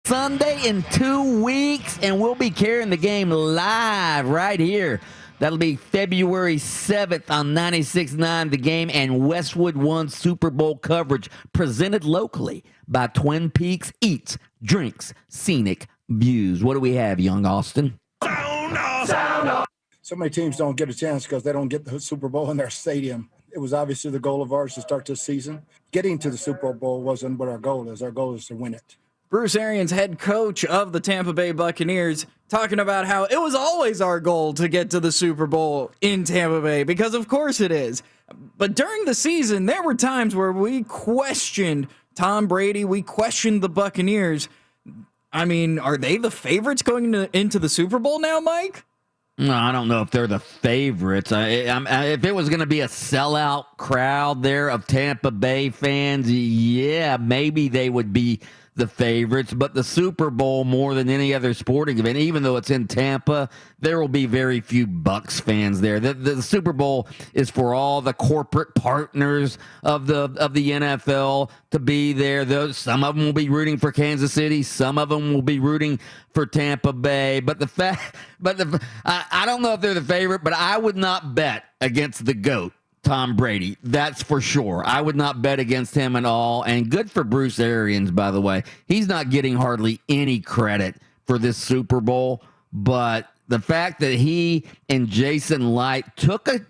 Sunday in 2 weeks, and we'll be carrying the game live right here. That'll be February 7th on 96.9 The Game and Westwood One Super Bowl coverage presented locally by Twin Peaks Eats, Drinks, Scenic Views. What do we have, young Austin? So many teams don't get a chance because they don't get the Super Bowl in their stadium. It was obviously the goal of ours to start this season. Getting to the Super Bowl wasn't what our goal is. Our goal is to win it. Bruce Arians, head coach of the Tampa Bay Buccaneers, talking about how it was always our goal to get to the Super Bowl in Tampa Bay, because of course it is. But during the season, there were times where we questioned Tom Brady, we questioned the Buccaneers. I mean, are they the favorites going into the Super Bowl now, Mike? No, I don't know if they're the favorites. If it was going to be a sellout crowd there of Tampa Bay fans, yeah, maybe they would be the favorites. But the Super Bowl, more than any other sporting event, even though it's in Tampa, there will be very few Bucs fans there. The Super Bowl is for all the corporate partners of the NFL to be there. Some of them will be rooting for Kansas City. Some of them will be rooting for Tampa Bay. But I don't know if they're the favorite, but I would not bet against the GOAT, Tom Brady. That's for sure. I would not bet against him at all. And good for Bruce Arians, by the way. He's not getting hardly any credit for this Super Bowl, but the fact that he and Jason Light took a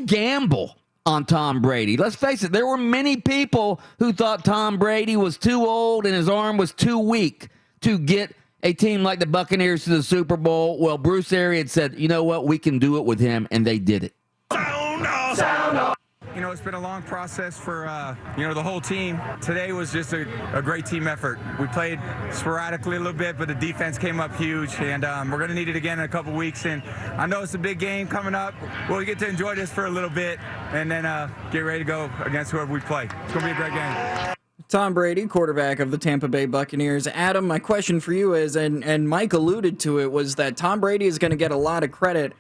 gamble on Tom Brady. Let's face it, there were many people who thought Tom Brady was too old and his arm was too weak to get a team like the Buccaneers to the Super Bowl. Well, Bruce Arians said, you know what, we can do it with him, and they did it. You know, it's been a long process for, the whole team. Today was just a great team effort. We played sporadically a little bit, but the defense came up huge, and we're going to need it again in a couple weeks. And I know it's a big game coming up. We'll get to enjoy this for a little bit and then get ready to go against whoever we play. It's going to be a great game. Tom Brady, quarterback of the Tampa Bay Buccaneers. Adam, my question for you is, and Mike alluded to it, was that Tom Brady is going to get a lot of credit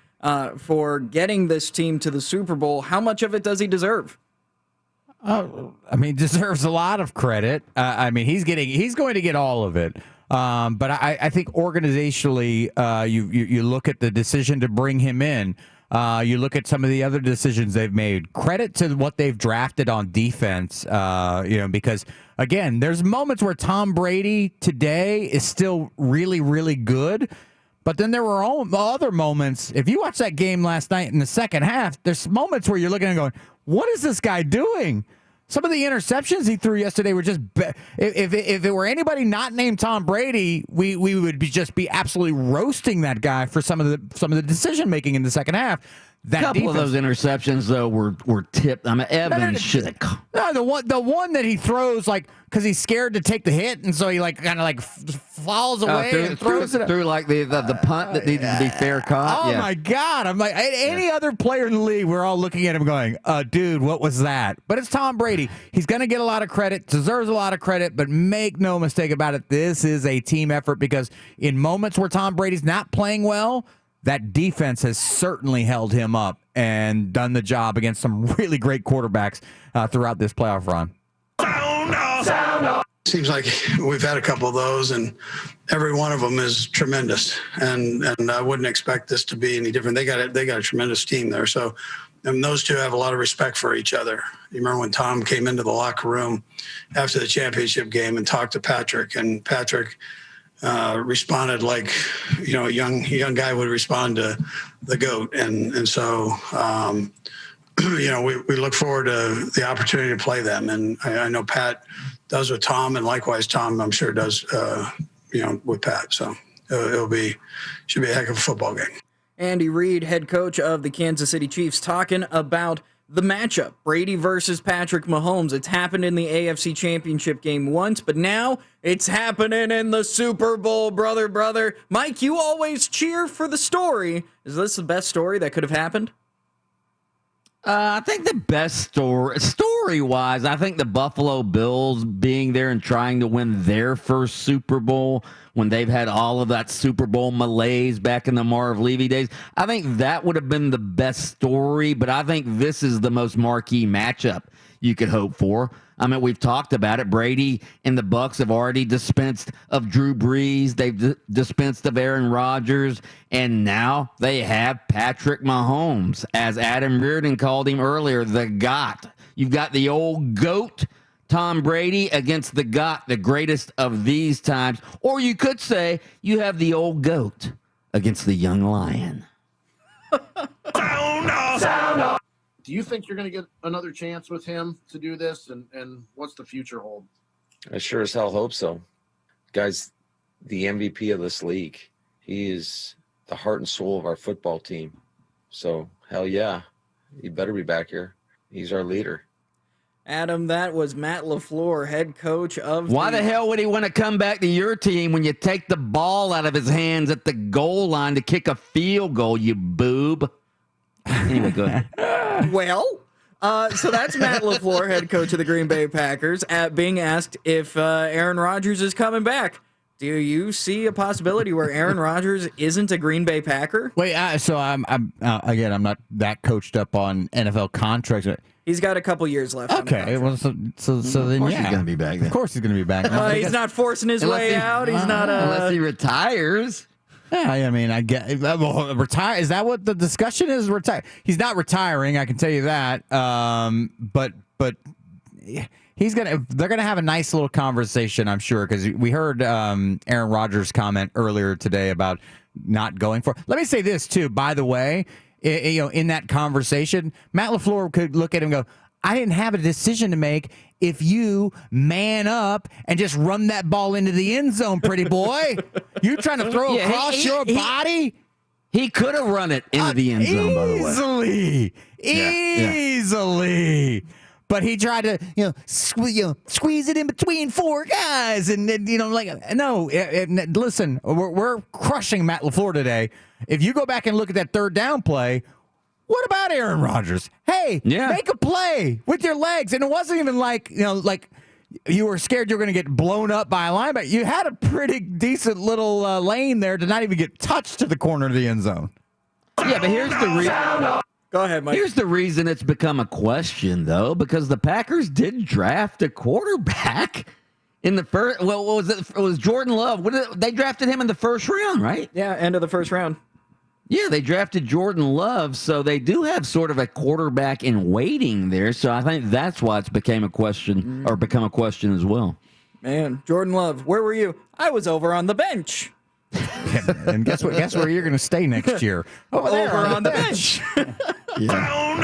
for getting this team to the Super Bowl. How much of it does he deserve? Deserves a lot of credit. He's going to get all of it. But I think organizationally, you look at the decision to bring him in. You look at some of the other decisions they've made. Credit to what they've drafted on defense. Because again, there's moments where Tom Brady today is still really, really good. But then there were other moments. If you watch that game last night in the second half, there's moments where you're looking and going, what is this guy doing? Some of the interceptions he threw yesterday were just if it were anybody not named Tom Brady, we would just be absolutely roasting that guy for some of the decision making in the second half. A couple of those interceptions though were tipped. Evans should have. No, the one that he throws because he's scared to take the hit, and so he falls away and throws it through like the punt that needed to be fair caught. Oh my God! I'm like any other player in the league, we're all looking at him going, "Dude, what was that?" But it's Tom Brady. He's going to get a lot of credit, deserves a lot of credit, but make no mistake about it, this is a team effort because in moments where Tom Brady's not playing well, that defense has certainly held him up and done the job against some really great quarterbacks throughout this playoff run. Seems like we've had a couple of those, and every one of them is tremendous. And I wouldn't expect this to be any different. They got a tremendous team there. So, and those two have a lot of respect for each other. You remember when Tom came into the locker room after the championship game and talked to Patrick, and Patrick responded like, a young guy would respond to the GOAT. And so, we look forward to the opportunity to play them. And I know Pat does with Tom, and likewise Tom, I'm sure, does, with Pat. So should be a heck of a football game. Andy Reid, head coach of the Kansas City Chiefs, talking about the matchup, Brady versus Patrick Mahomes. It's happened in the AFC Championship game once, but now it's happening in the Super Bowl, brother. Mike, you always cheer for the story. Is this the best story that could have happened? I think the best story-wise, I think the Buffalo Bills being there and trying to win their first Super Bowl when they've had all of that Super Bowl malaise back in the Marv Levy days, I think that would have been the best story, but I think this is the most marquee matchup. you could hope for. I mean, we've talked about it. Brady and the Bucs have already dispensed of Drew Brees. They've dispensed of Aaron Rodgers, and now they have Patrick Mahomes, as Adam Reardon called him earlier, the GOAT. You've got the old GOAT, Tom Brady, against the GOAT, the greatest of these times. Or you could say you have the old GOAT against the young lion. Sound off. Do you think you're going to get another chance with him to do this? And what's the future hold? I sure as hell hope so. Guy's the MVP of this league. He is the heart and soul of our football team. So, hell yeah. He better be back here. He's our leader. Adam, that was Matt LaFleur, head coach of Why the hell would he want to come back to your team when you take the ball out of his hands at the goal line to kick a field goal, you boob? Anyway, go ahead. Well, so that's Matt LaFleur, head coach of the Green Bay Packers, being asked if Aaron Rodgers is coming back. Do you see a possibility where Aaron Rodgers isn't a Green Bay Packer? Wait, so I'm again, I'm not that coached up on NFL contracts. He's got a couple years left. Okay, well, so then course yeah, he's gonna be back then. Of course he's going to be back. He's not forcing his way out. He's not unless he retires. Yeah, I mean, I get retire. Is that what the discussion is? Retire? He's not retiring. I can tell you that. But he's gonna. They're gonna have a nice little conversation, I'm sure, because we heard Aaron Rodgers' comment earlier today about not going for. Let me say this too. By the way, in that conversation, Matt LaFleur could look at him and go, I didn't have a decision to make if you man up and just run that ball into the end zone, pretty boy. You're trying to throw across your body? He could have run it into the end zone, by the way. Easily. But he tried to, squeeze it in between four guys. And no, listen, we're crushing Matt LaFleur today. If you go back and look at that third down play, what about Aaron Rodgers? Hey, make a play with your legs. And it wasn't even like you were scared you were going to get blown up by a linebacker. You had a pretty decent little lane there to not even get touched to the corner of the end zone. Yeah, but here's the reason. Go ahead, Mike. Here's the reason it's become a question, though, because the Packers did draft a quarterback in the first. Well, what was it? It was Jordan Love. They drafted him in the first round, right? Yeah, end of the first round. Yeah, they drafted Jordan Love, so they do have sort of a quarterback in waiting there. So I think that's why it's become a question as well. Man, Jordan Love, where were you? I was over on the bench. And guess what? Guess where you're going to stay next year? Over on the bench. Sound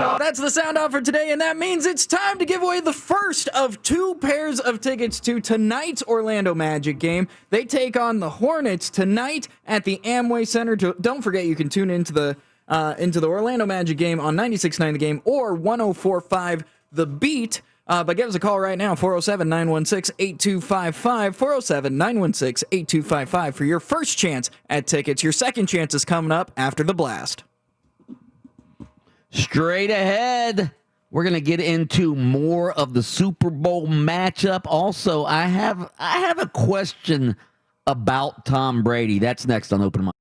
off. That's the sound off for today, and that means it's time to give away the first of 2 pairs of tickets to tonight's Orlando Magic game. They take on the Hornets tonight at the Amway Center. Don't forget, you can tune into the Orlando Magic game on 96.9 The Game or 104.5 The Beat. But give us a call right now, 407-916-8255, 407-916-8255 for your first chance at tickets. Your second chance is coming up after the blast. Straight ahead, we're going to get into more of the Super Bowl matchup. Also, I have a question about Tom Brady. That's next on Open Mic.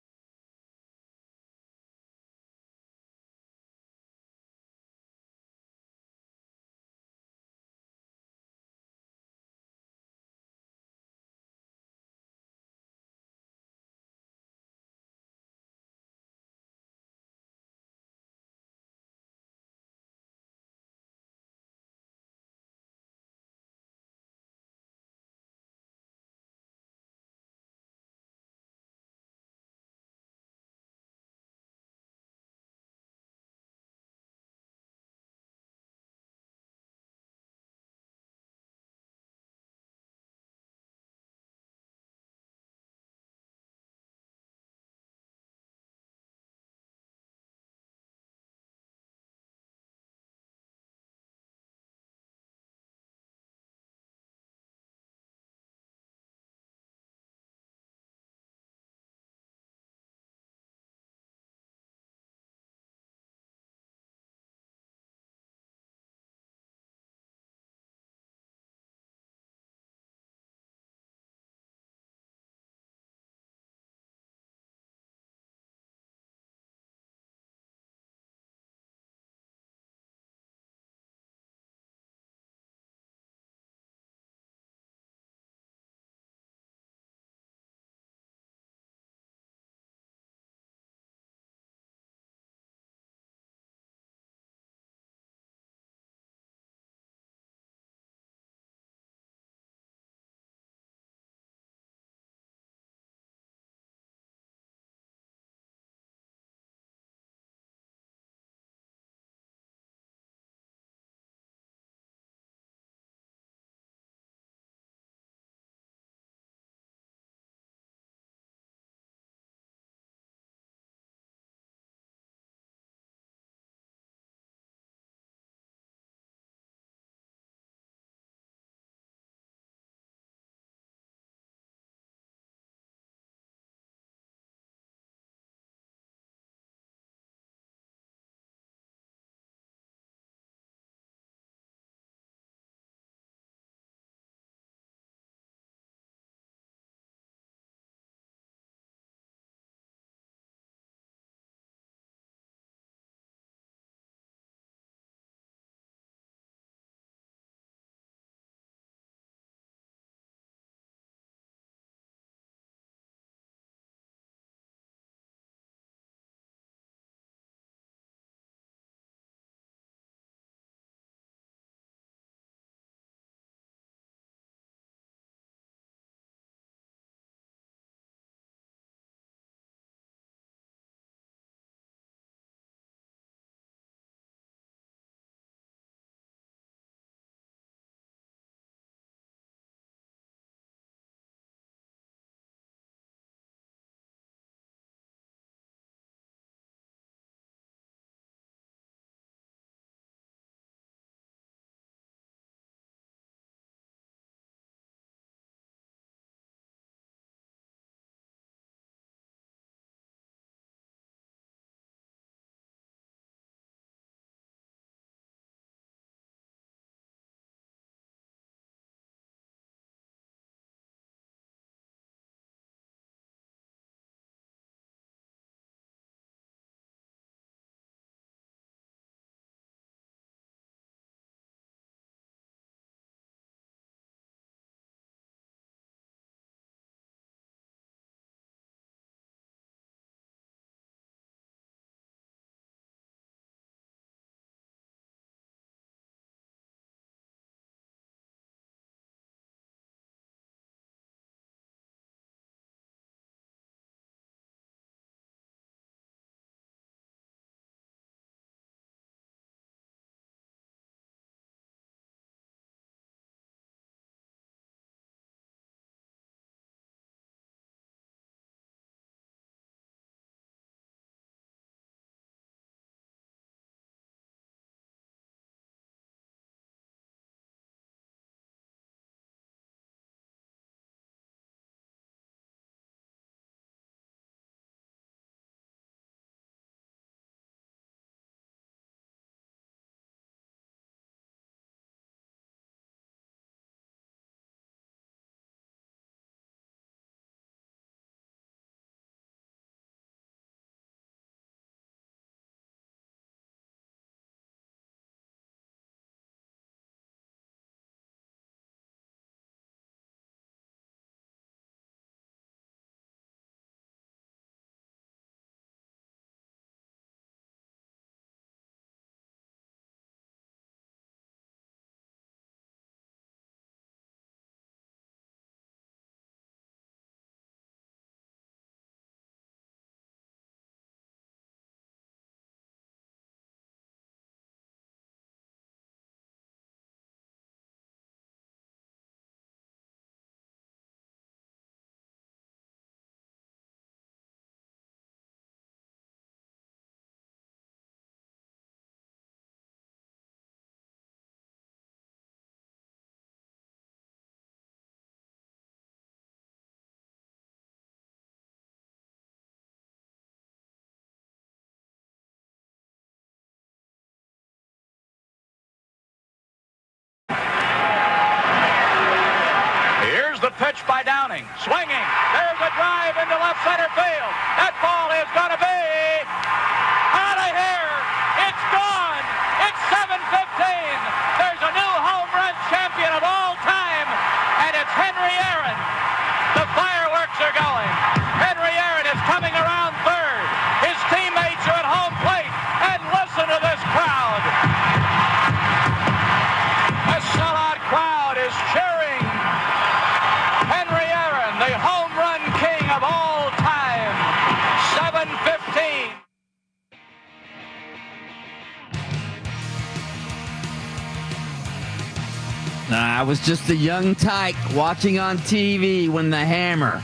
I was just a young tyke watching on TV when the hammer,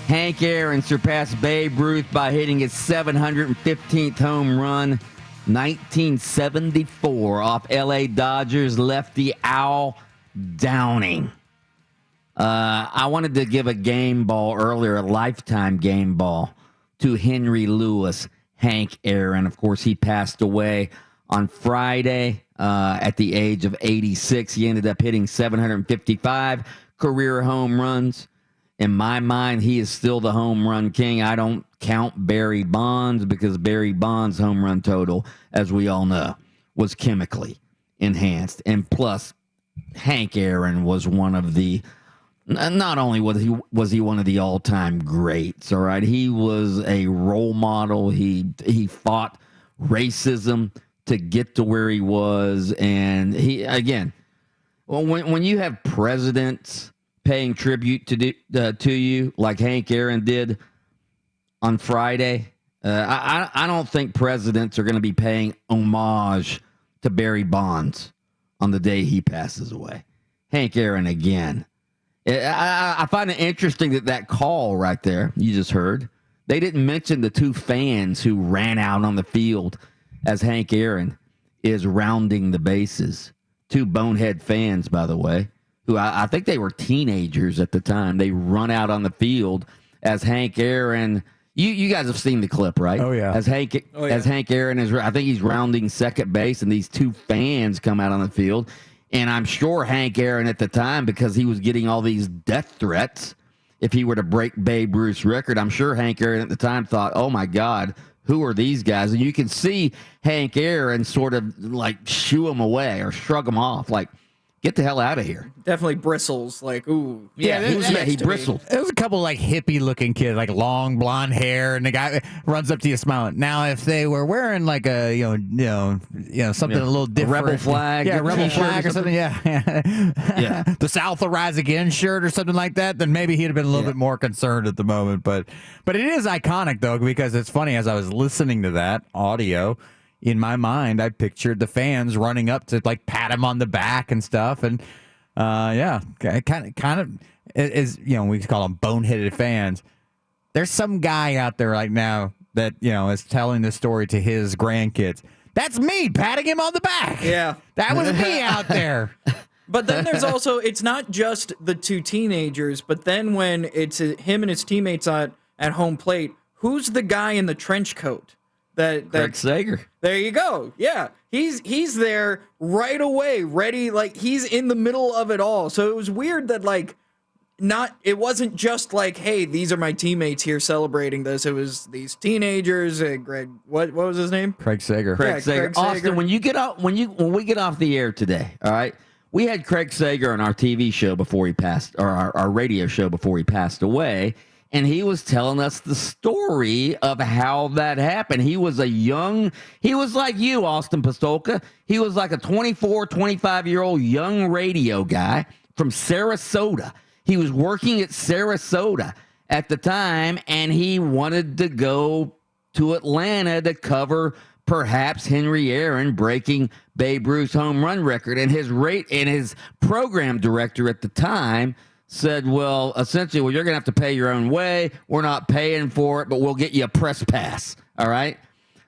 Hank Aaron, surpassed Babe Ruth by hitting his 715th home run, 1974, off L.A. Dodgers lefty Al Downing. I wanted to give a game ball earlier, a lifetime game ball, to Henry Lewis, Hank Aaron. Of course, he passed away on Friday at the age of 86. He ended up hitting 755 career home runs. In my mind, he is still the home run king. I don't count Barry Bonds because Barry Bonds' home run total, as we all know, was chemically enhanced. And plus, Hank Aaron was one of the, not only was he one of the all-time greats, all right? He was a role model. He fought racism to get to where he was. And he, again, when you have presidents paying tribute to you like Hank Aaron did on Friday, I don't think presidents are going to be paying homage to Barry Bonds on the day he passes away. Hank Aaron again. I find it interesting that call right there you just heard, they didn't mention the two fans who ran out on the field as Hank Aaron is rounding the bases. Two bonehead fans, by the way, who I think they were teenagers at the time. They run out on the field as Hank Aaron. You guys have seen the clip, right? Oh, yeah. As Hank Aaron is, I think he's rounding second base, and these two fans come out on the field. And I'm sure Hank Aaron at the time, because he was getting all these death threats if he were to break Babe Ruth's record, I'm sure Hank Aaron at the time thought, oh, my God, who are these guys? And you can see Hank Aaron sort of like shoo him away or shrug him off, like, get the hell out of here. Definitely bristles, like, ooh. Yeah, he bristled. There was a couple like hippie-looking kids, like long blonde hair, and the guy runs up to you smiling. Now, if they were wearing like a something a little different, rebel flag, rebel flag or something, yeah, the South will rise again shirt or something like that, then maybe he'd have been a little bit more concerned at the moment. But it is iconic though, because it's funny, as I was listening to that audio, in my mind, I pictured the fans running up to like pat him on the back and stuff, and kind of is, we call them boneheaded fans. There's some guy out there right now that is telling this story to his grandkids. That's me patting him on the back. Yeah, that was me out there. But then there's also, it's not just the two teenagers, but then when it's him and his teammates at home plate, who's the guy in the trench coat? Craig Sager. There you go. Yeah. He's there right away, ready, like he's in the middle of it all. So it was weird that it wasn't just like, hey, these are my teammates here celebrating this. It was these teenagers, Greg, what was his name? Craig Sager. Craig Sager. Austin, when we get off the air today, all right? We had Craig Sager on our TV show before he passed, or our radio show before he passed away. And he was telling us the story of how that happened. He was like you, Austin Pastolka. He was like a 24, 25-year-old young radio guy from Sarasota. He was working at Sarasota at the time, and he wanted to go to Atlanta to cover perhaps Henry Aaron breaking Babe Ruth's home run record. And his program director at the time said, well, essentially, you're going to have to pay your own way. We're not paying for it, but we'll get you a press pass. All right.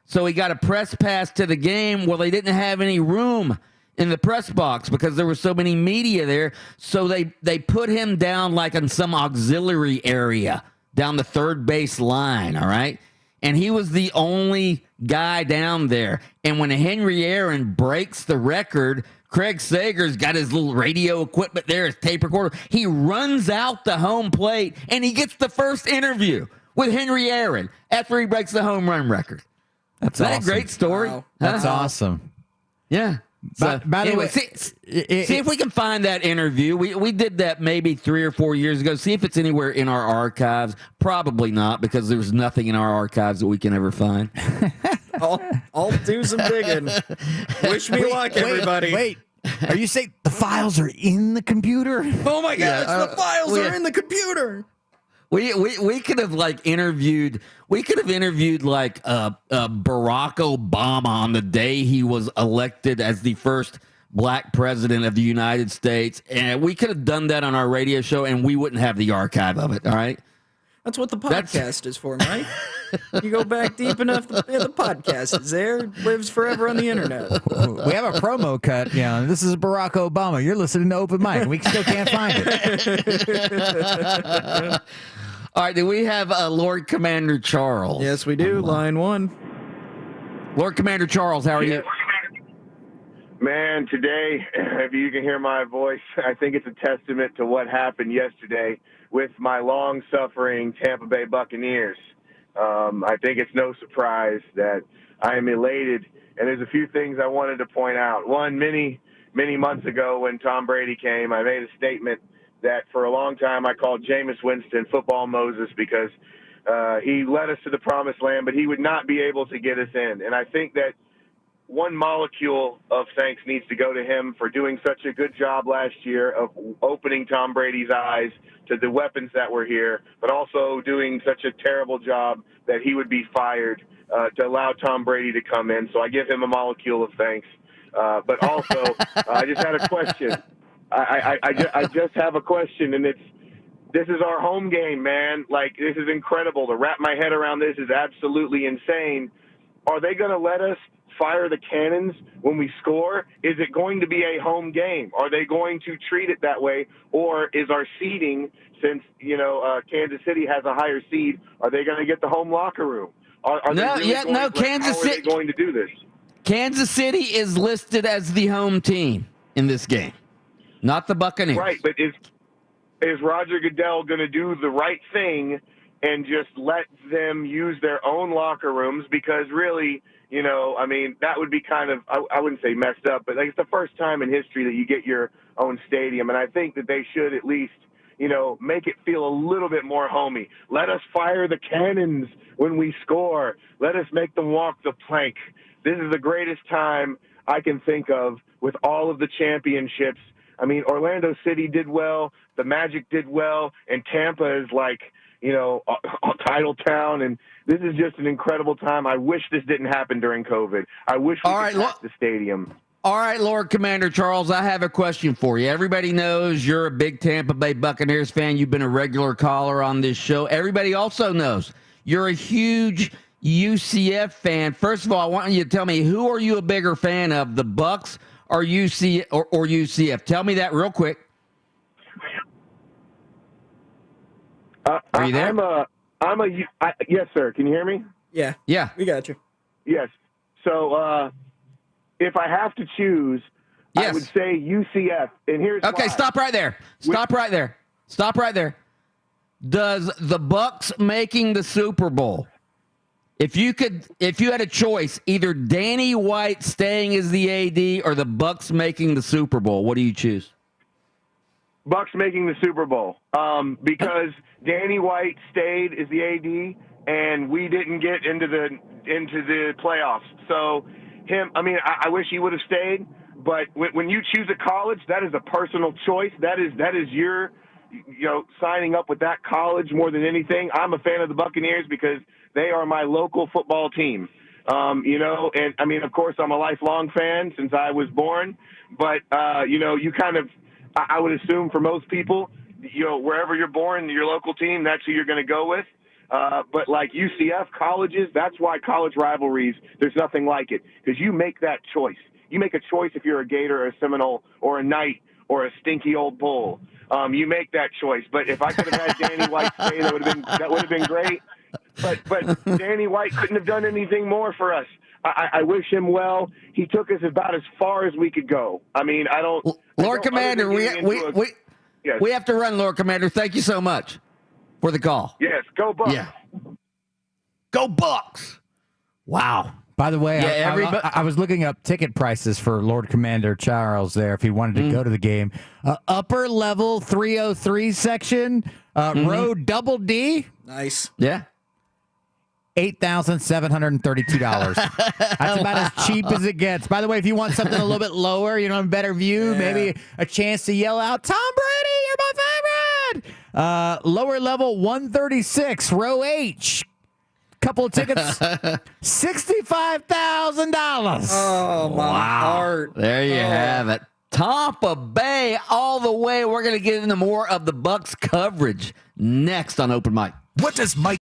So he got a press pass to the game. Well, they didn't have any room in the press box because there were so many media there. So they put him down like in some auxiliary area down the third base line. All right. And he was the only guy down there. And when Henry Aaron breaks the record, Craig Sager's got his little radio equipment there, his tape recorder. He runs out the home plate, and he gets the first interview with Henry Aaron after he breaks the home run record. That's awesome. A great story? Wow. That's awesome. Yeah. So, by the way, see if we can find that interview. We did that maybe 3 or 4 years ago. See if it's anywhere in our archives. Probably not, because there's nothing in our archives that we can ever find. I'll do some digging. Wish me luck, everybody. Wait. Are you saying the files are in the computer? Oh my gosh, the files are in the computer. We could have interviewed Barack Obama on the day he was elected as the first black president of the United States, and we could have done that on our radio show, and we wouldn't have the archive of it. All right. That's what the podcast is for, Mike. You go back deep enough, the podcast is there. It lives forever on the internet. We have a promo cut. This is Barack Obama. You're listening to Open Mic. We still can't find it. All right, do we have Lord Commander Charles? Yes, we do. Line 1. Lord Commander Charles, how are you? Man, today, if you can hear my voice, I think it's a testament to what happened yesterday with my long-suffering Tampa Bay Buccaneers. I think it's no surprise that I am elated, and there's a few things I wanted to point out. One, many months ago when Tom Brady came, I made a statement that for a long time I called Jameis Winston Football Moses because he led us to the promised land, but he would not be able to get us in. And I think that one molecule of thanks needs to go to him for doing such a good job last year of opening Tom Brady's eyes to the weapons that were here, but also doing such a terrible job that he would be fired to allow Tom Brady to come in. So I give him a molecule of thanks. But also, I just had a question. I just have a question, and this is our home game, man. Like, this is incredible. To wrap my head around this is absolutely insane. Are they going to let us fire the cannons when we score? Is it going to be a home game? Are they going to treat it that way? Or is our seeding, since, Kansas City has a higher seed, are they going to get the home locker room? Kansas City. How are they going to do this? Kansas City is listed as the home team in this game, not the Buccaneers. Right, but is Roger Goodell going to do the right thing and just let them use their own locker rooms? Because really, that would be kind of, I wouldn't say messed up, but like it's the first time in history that you get your own stadium. And I think that they should at least, make it feel a little bit more homey. Let us fire the cannons when we score. Let us make them walk the plank. This is the greatest time I can think of with all of the championships. I mean, Orlando City did well, the Magic did well, and Tampa is like, a title town, and this is just an incredible time. I wish this didn't happen during COVID. I wish we could pack the stadium. All right, Lord Commander Charles, I have a question for you. Everybody knows you're a big Tampa Bay Buccaneers fan. You've been a regular caller on this show. Everybody also knows you're a huge UCF fan. First of all, I want you to tell me, who are you a bigger fan of, the Bucs or UCF? Tell me that real quick. Are you there? Yes, sir. Can you hear me? Yeah. Yeah. We got you. Yes. So, if I have to choose, I would say UCF. And here's okay. why. Stop right there. Stop right there. Does the Bucs making the Super Bowl, if you had a choice, either Danny White staying as the AD or the Bucs making the Super Bowl, what do you choose? Bucs making the Super Bowl, because Danny White stayed as the AD, and we didn't get into the playoffs. So I wish he would have stayed. But when you choose a college, that is a personal choice. That is your, signing up with that college more than anything. I'm a fan of the Buccaneers because they are my local football team. And of course, I'm a lifelong fan since I was born. But you kind of, I would assume for most people, wherever you're born, your local team, that's who you're going to go with. But like UCF colleges, that's why college rivalries, there's nothing like it, because you make that choice. You make a choice if you're a Gator or a Seminole or a Knight or a stinky old Bull. You make that choice. But if I could have had Danny White stay, that would have been great. But Danny White couldn't have done anything more for us. I wish him well. He took us about as far as we could go. Lord Commander, we have to run, Lord Commander. Thank you so much for the call. Yes, go Bucs. Yeah. Go Bucs. Wow. By the way, I was looking up ticket prices for Lord Commander Charles there if he wanted to go to the game. Upper level 303 section, row double D. Nice. Yeah. $8,732. That's about as cheap as it gets. By the way, if you want something a little bit lower, a better view, maybe a chance to yell out, Tom Brady, you're my favorite. Lower level 136, row H. Couple of tickets, $65,000. Oh, my heart. There you have it. Tampa Bay all the way. We're going to get into more of the Bucs coverage next on Open Mic. What does Mike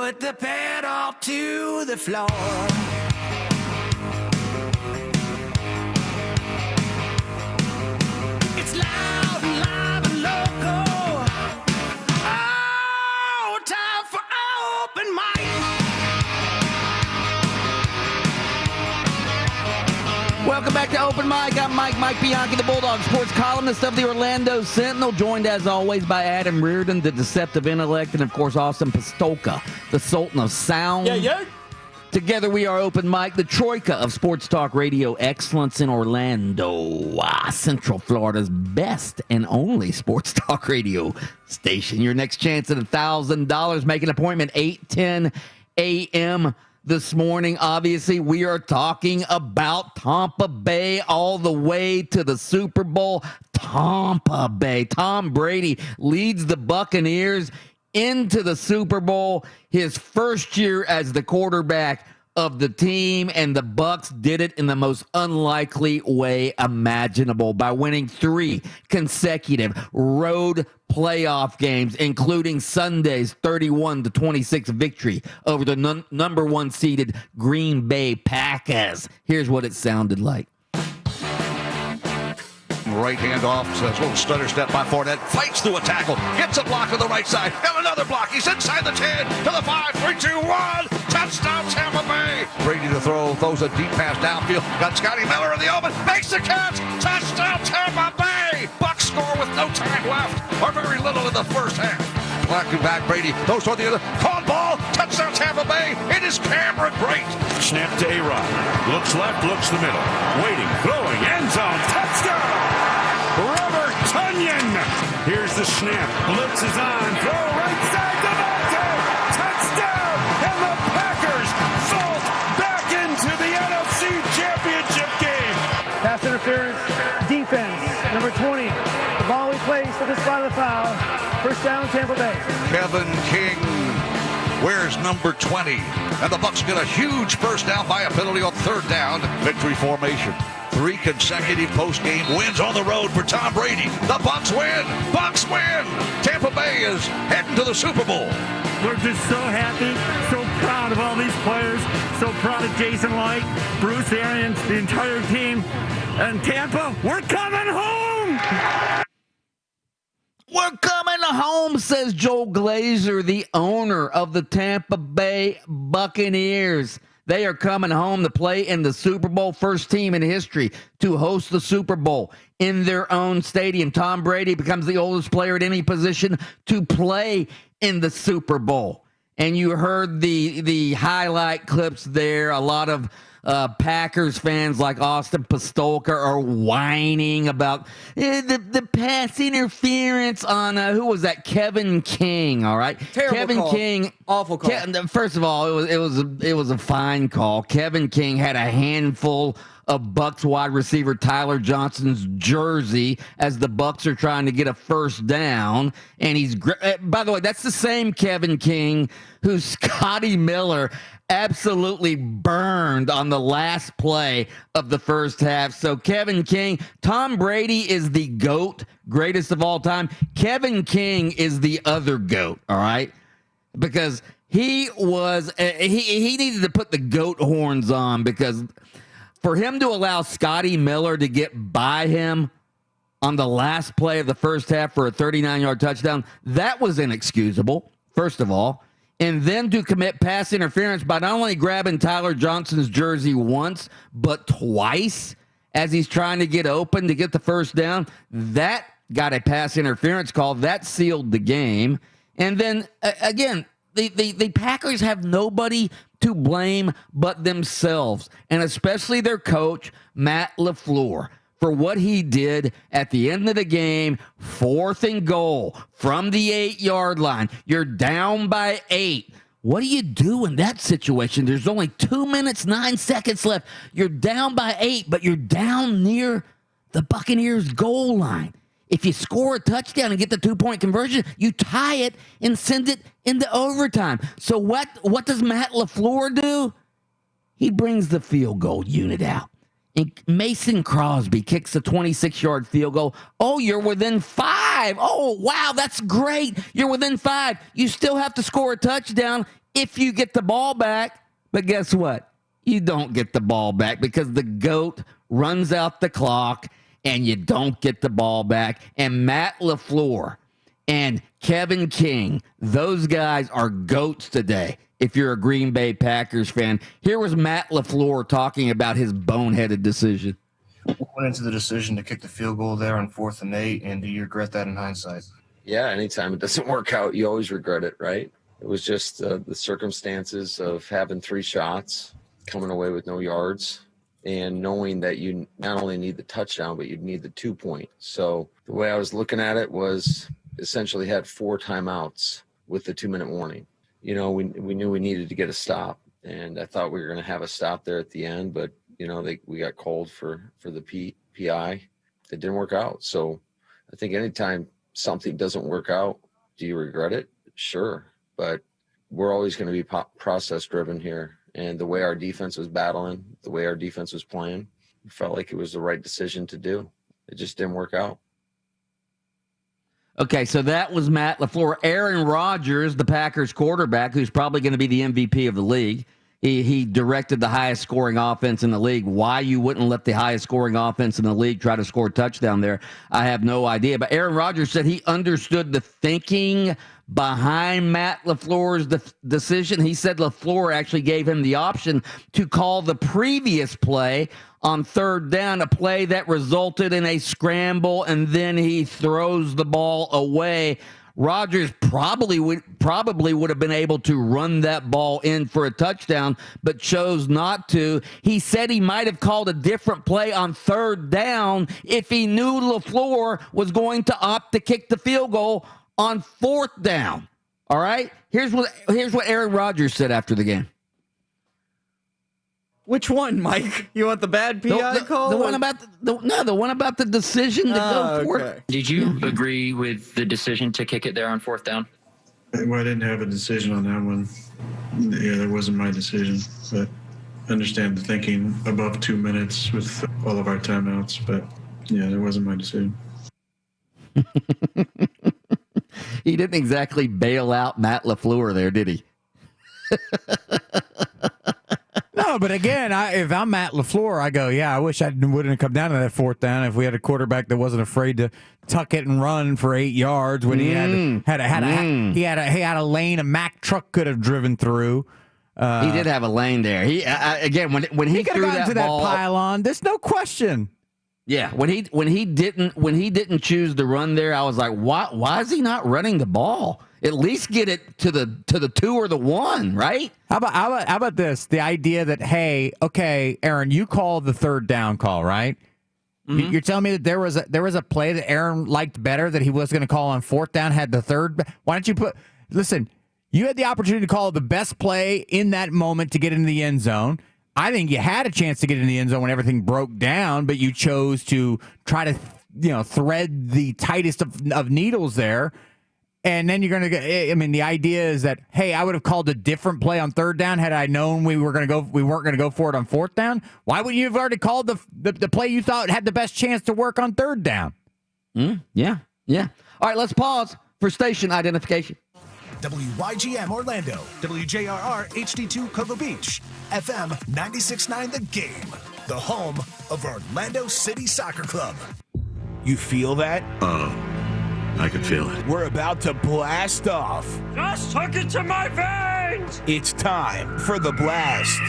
put the pedal to the floor. It's loud and live and local. Oh, time for open mic. Welcome back to Open Mic. I'm Mike Bianchi, the Bulldog sports columnist of the Orlando Sentinel, joined as always by Adam Reardon, the deceptive intellect, and of course Austin Pastolka, the Sultan of Sound. Yeah. Together we are Open Mic, the troika of sports talk radio excellence in Orlando, Central Florida's best and only sports talk radio station. Your next chance at $1,000. Make an appointment 8:10 a.m. this morning. Obviously, we are talking about Tampa Bay all the way to the Super Bowl. Tampa Bay. Tom Brady leads the Buccaneers into the Super Bowl, his first year as the quarterback of the team, and the Bucs did it in the most unlikely way imaginable by winning 3 consecutive road playoff games, including Sunday's 31-26 victory over the number 1 seeded Green Bay Packers. Here's what it sounded like. Right hand off, so a little stutter step by Fournette, fights through a tackle, gets a block on the right side, and another block. He's inside the 10, to the 5, 3, 2, 1, touchdown Tampa Bay. Brady to throw, throws a deep pass downfield, got Scotty Miller in the open, makes the catch, touchdown Tampa Bay. Bucs score with no time left, or very little in the first half. Blocking back, Brady throws toward the other, caught ball, touchdown Tampa Bay. It is Cameron Brate. Snap to A-Rod. Looks left, looks the middle. Waiting, throwing, end zone, touchdown! Robert Tonyan. Here's the snap. Blitz is on. Throw right side to Devontae. Touchdown! And the Packers vault back into the NFC Championship game. Pass interference, defense, number 20. The ball we placed at the spot of the foul. First down, Tampa Bay. Kevin King wears number 20. And the Bucs get a huge first down by a penalty on third down. Victory formation. 3 consecutive post-game wins on the road for Tom Brady. The Bucs win. Bucs win. Tampa Bay is heading to the Super Bowl. We're just so happy, so proud of all these players, so proud of Jason Light, Bruce Arians, the entire team. And Tampa, we're coming home! We're coming home, says Joel Glazer, the owner of the Tampa Bay Buccaneers. They are coming home to play in the Super Bowl, first team in history to host the Super Bowl in their own stadium. Tom Brady becomes the oldest player at any position to play in the Super Bowl. And you heard the highlight clips there. A lot of Packers fans like Austin Pastolka are whining about the pass interference on who was that? Kevin King. All right, Terrible Kevin call. King, Awful call. First of all, it was a fine call. Kevin King had a handful of Bucs wide receiver Tyler Johnson's jersey as the Bucs are trying to get a first down, and he's by the way, that's the same Kevin King who Scotty Miller absolutely burned on the last play of the first half. So Kevin King, Tom Brady is the GOAT, greatest of all time. Kevin King is the other GOAT, all right? Because he was he needed to put the GOAT horns on, because for him to allow Scotty Miller to get by him on the last play of the first half for a 39-yard touchdown, that was inexcusable, first of all. And then to commit pass interference by not only grabbing Tyler Johnson's jersey once, but twice as he's trying to get open to get the first down, that got a pass interference call. That sealed the game. And then, again, the Packers have nobody to blame but themselves, and especially their coach, Matt LaFleur, for what he did at the end of the game. 4th and goal from the 8-yard line. You're down by 8. What do you do in that situation? There's only 2 minutes, 9 seconds left. You're down by 8, but you're down near the Buccaneers' goal line. If you score a touchdown and get the 2-point conversion, you tie it and send it into overtime. So what does Matt LaFleur do? He brings the field goal unit out. And Mason Crosby kicks a 26-yard field goal. Oh, you're within 5. Oh, wow, that's great. You're within 5. You still have to score a touchdown if you get the ball back. But guess what? You don't get the ball back because the GOAT runs out the clock and you don't get the ball back. And Matt LaFleur and Kevin King, those guys are GOATs today. If you're a Green Bay Packers fan, here was Matt LaFleur talking about his boneheaded decision. What went into the decision to kick the field goal there on 4th and 8, and do you regret that in hindsight? Yeah, anytime it doesn't work out, you always regret it, right? It was just the circumstances of having 3 shots, coming away with no yards, and knowing that you not only need the touchdown, but you'd need the 2-point. So the way I was looking at it was essentially had 4 timeouts with the 2-minute warning. You know, we knew we needed to get a stop, and I thought we were going to have a stop there at the end, but, you know, we got called for the PI. It didn't work out. So I think anytime something doesn't work out, do you regret it? Sure. But we're always going to be process driven here. And the way our defense was battling, the way our defense was playing, it felt like it was the right decision to do. It just didn't work out. Okay, so that was Matt LaFleur. Aaron Rodgers, the Packers quarterback, who's probably going to be the MVP of the league. He directed the highest scoring offense in the league. Why you wouldn't let the highest scoring offense in the league try to score a touchdown there, I have no idea. But Aaron Rodgers said he understood the thinking behind Matt LaFleur's decision. He said LaFleur actually gave him the option to call the previous play on 3rd down, a play that resulted in a scramble, and then he throws the ball away. Rodgers probably would have been able to run that ball in for a touchdown, but chose not to. He said he might have called a different play on 3rd down if he knew LaFleur was going to opt to kick the field goal on 4th down. All right? Here's what Aaron Rodgers said after the game. Which one, Mike? You want the bad PI call? The one about the one about the decision to go for it. Did you agree with the decision to kick it there on 4th down? Well, I didn't have a decision on that one. Yeah, that wasn't my decision, but I understand the thinking above 2 minutes with all of our timeouts, but yeah, that wasn't my decision. He didn't exactly bail out Matt LaFleur there, did he? No, but again, if I'm Matt LaFleur, I go, yeah, I wish I wouldn't have come down to that 4th down if we had a quarterback that wasn't afraid to tuck it and run for 8 yards when he had a lane a Mack truck could have driven through. He did have a lane there. He again when he threw that ball, pylon, there's no question. Yeah, when he didn't choose to run there, I was like, why is he not running the ball? At least get it to the 2 or the 1, right? How about this? The idea that, hey, okay, Aaron, you called the 3rd down call, right? Mm-hmm. You're telling me that there was a play that Aaron liked better that he was going to call on 4th down, had the 3rd. Why don't you listen, you had the opportunity to call the best play in that moment to get into the end zone. I think you had a chance to get in the end zone when everything broke down, but you chose to try to, thread the tightest of needles there. And then you're going to get, I mean, the idea is that, hey, I would have called a different play on 3rd down had I known we weren't going to go for it on 4th down. Why wouldn't you have already called the play you thought had the best chance to work on 3rd down? Yeah. All right, let's pause for station identification. WYGM Orlando, WJRR HD2 Cocoa Beach, FM 96.9 The Game, the home of Orlando City Soccer Club. You feel that? I can feel it. We're about to blast off. Just hook it to my veins! It's time for The Blast.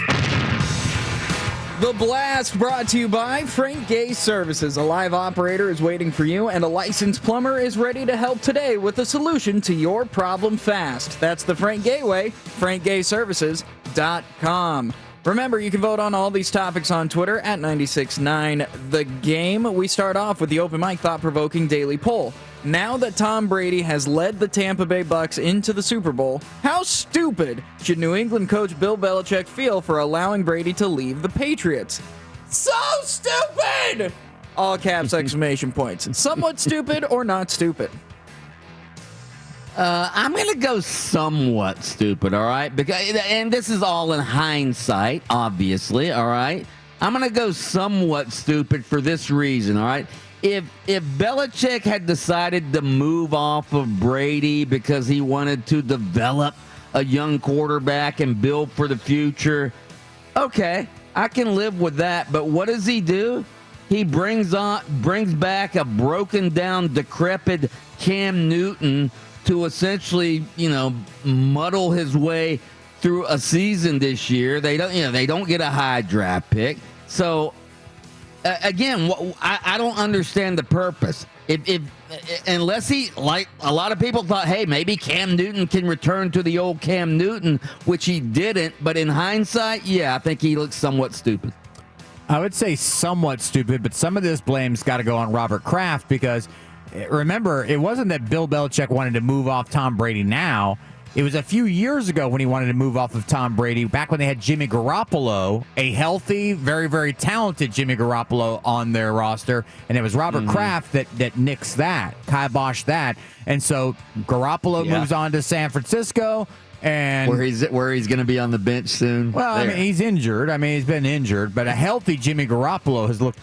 The Blast brought to you by Frank Gay Services. A live operator is waiting for you, and a licensed plumber is ready to help today with a solution to your problem fast. That's the Frank Gay way, frankgayservices.com. Remember, you can vote on all these topics on Twitter at 969TheGame. We start off with the open mic thought-provoking daily poll. Now that Tom Brady has led the Tampa Bay Bucs into the Super Bowl, how stupid should New England coach Bill Belichick feel for allowing Brady to leave the Patriots? So stupid! All caps, exclamation points. Somewhat stupid or not stupid? I'm going to go somewhat stupid, all right? And this is all in hindsight, obviously, all right? I'm going to go somewhat stupid for this reason, all right? If Belichick had decided to move off of Brady because he wanted to develop a young quarterback and build for the future. Okay, I can live with that. But what does he do? He brings back a broken down, decrepit Cam Newton to essentially, muddle his way through a season this year. They don't get a high draft pick. So again, I don't understand the purpose. If unless he, like a lot of people thought, hey, maybe Cam Newton can return to the old Cam Newton, which he didn't. But in hindsight, yeah, I think he looks somewhat stupid. I would say somewhat stupid, but some of this blame's got to go on Robert Kraft because, remember, it wasn't that Bill Belichick wanted to move off Tom Brady now. It was a few years ago when he wanted to move off of Tom Brady, back when they had Jimmy Garoppolo, a healthy, very, very talented Jimmy Garoppolo on their roster. And it was Robert Kraft that nixed that, kiboshed that. And so Garoppolo moves on to San Francisco. And where he's going to be on the bench soon. Well, I mean, he's injured. I mean, he's been injured, but a healthy Jimmy Garoppolo has looked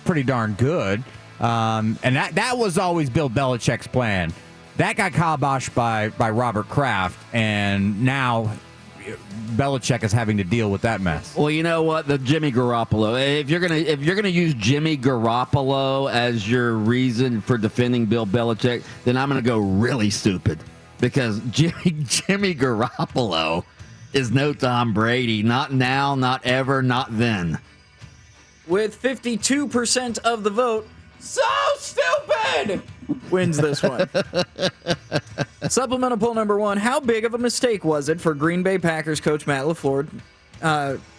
pretty darn good. And that was always Bill Belichick's plan. That got kiboshed by Robert Kraft, and now Belichick is having to deal with that mess. Well, you know what? The Jimmy Garoppolo. If you're gonna use Jimmy Garoppolo as your reason for defending Bill Belichick, then I'm gonna go really stupid. Because Jimmy Garoppolo is no Tom Brady. Not now, not ever, not then. With 52% of the vote, so stupid, wins this one. Supplemental poll number 1. How big of a mistake was it for Green Bay Packers coach Matt LaFleur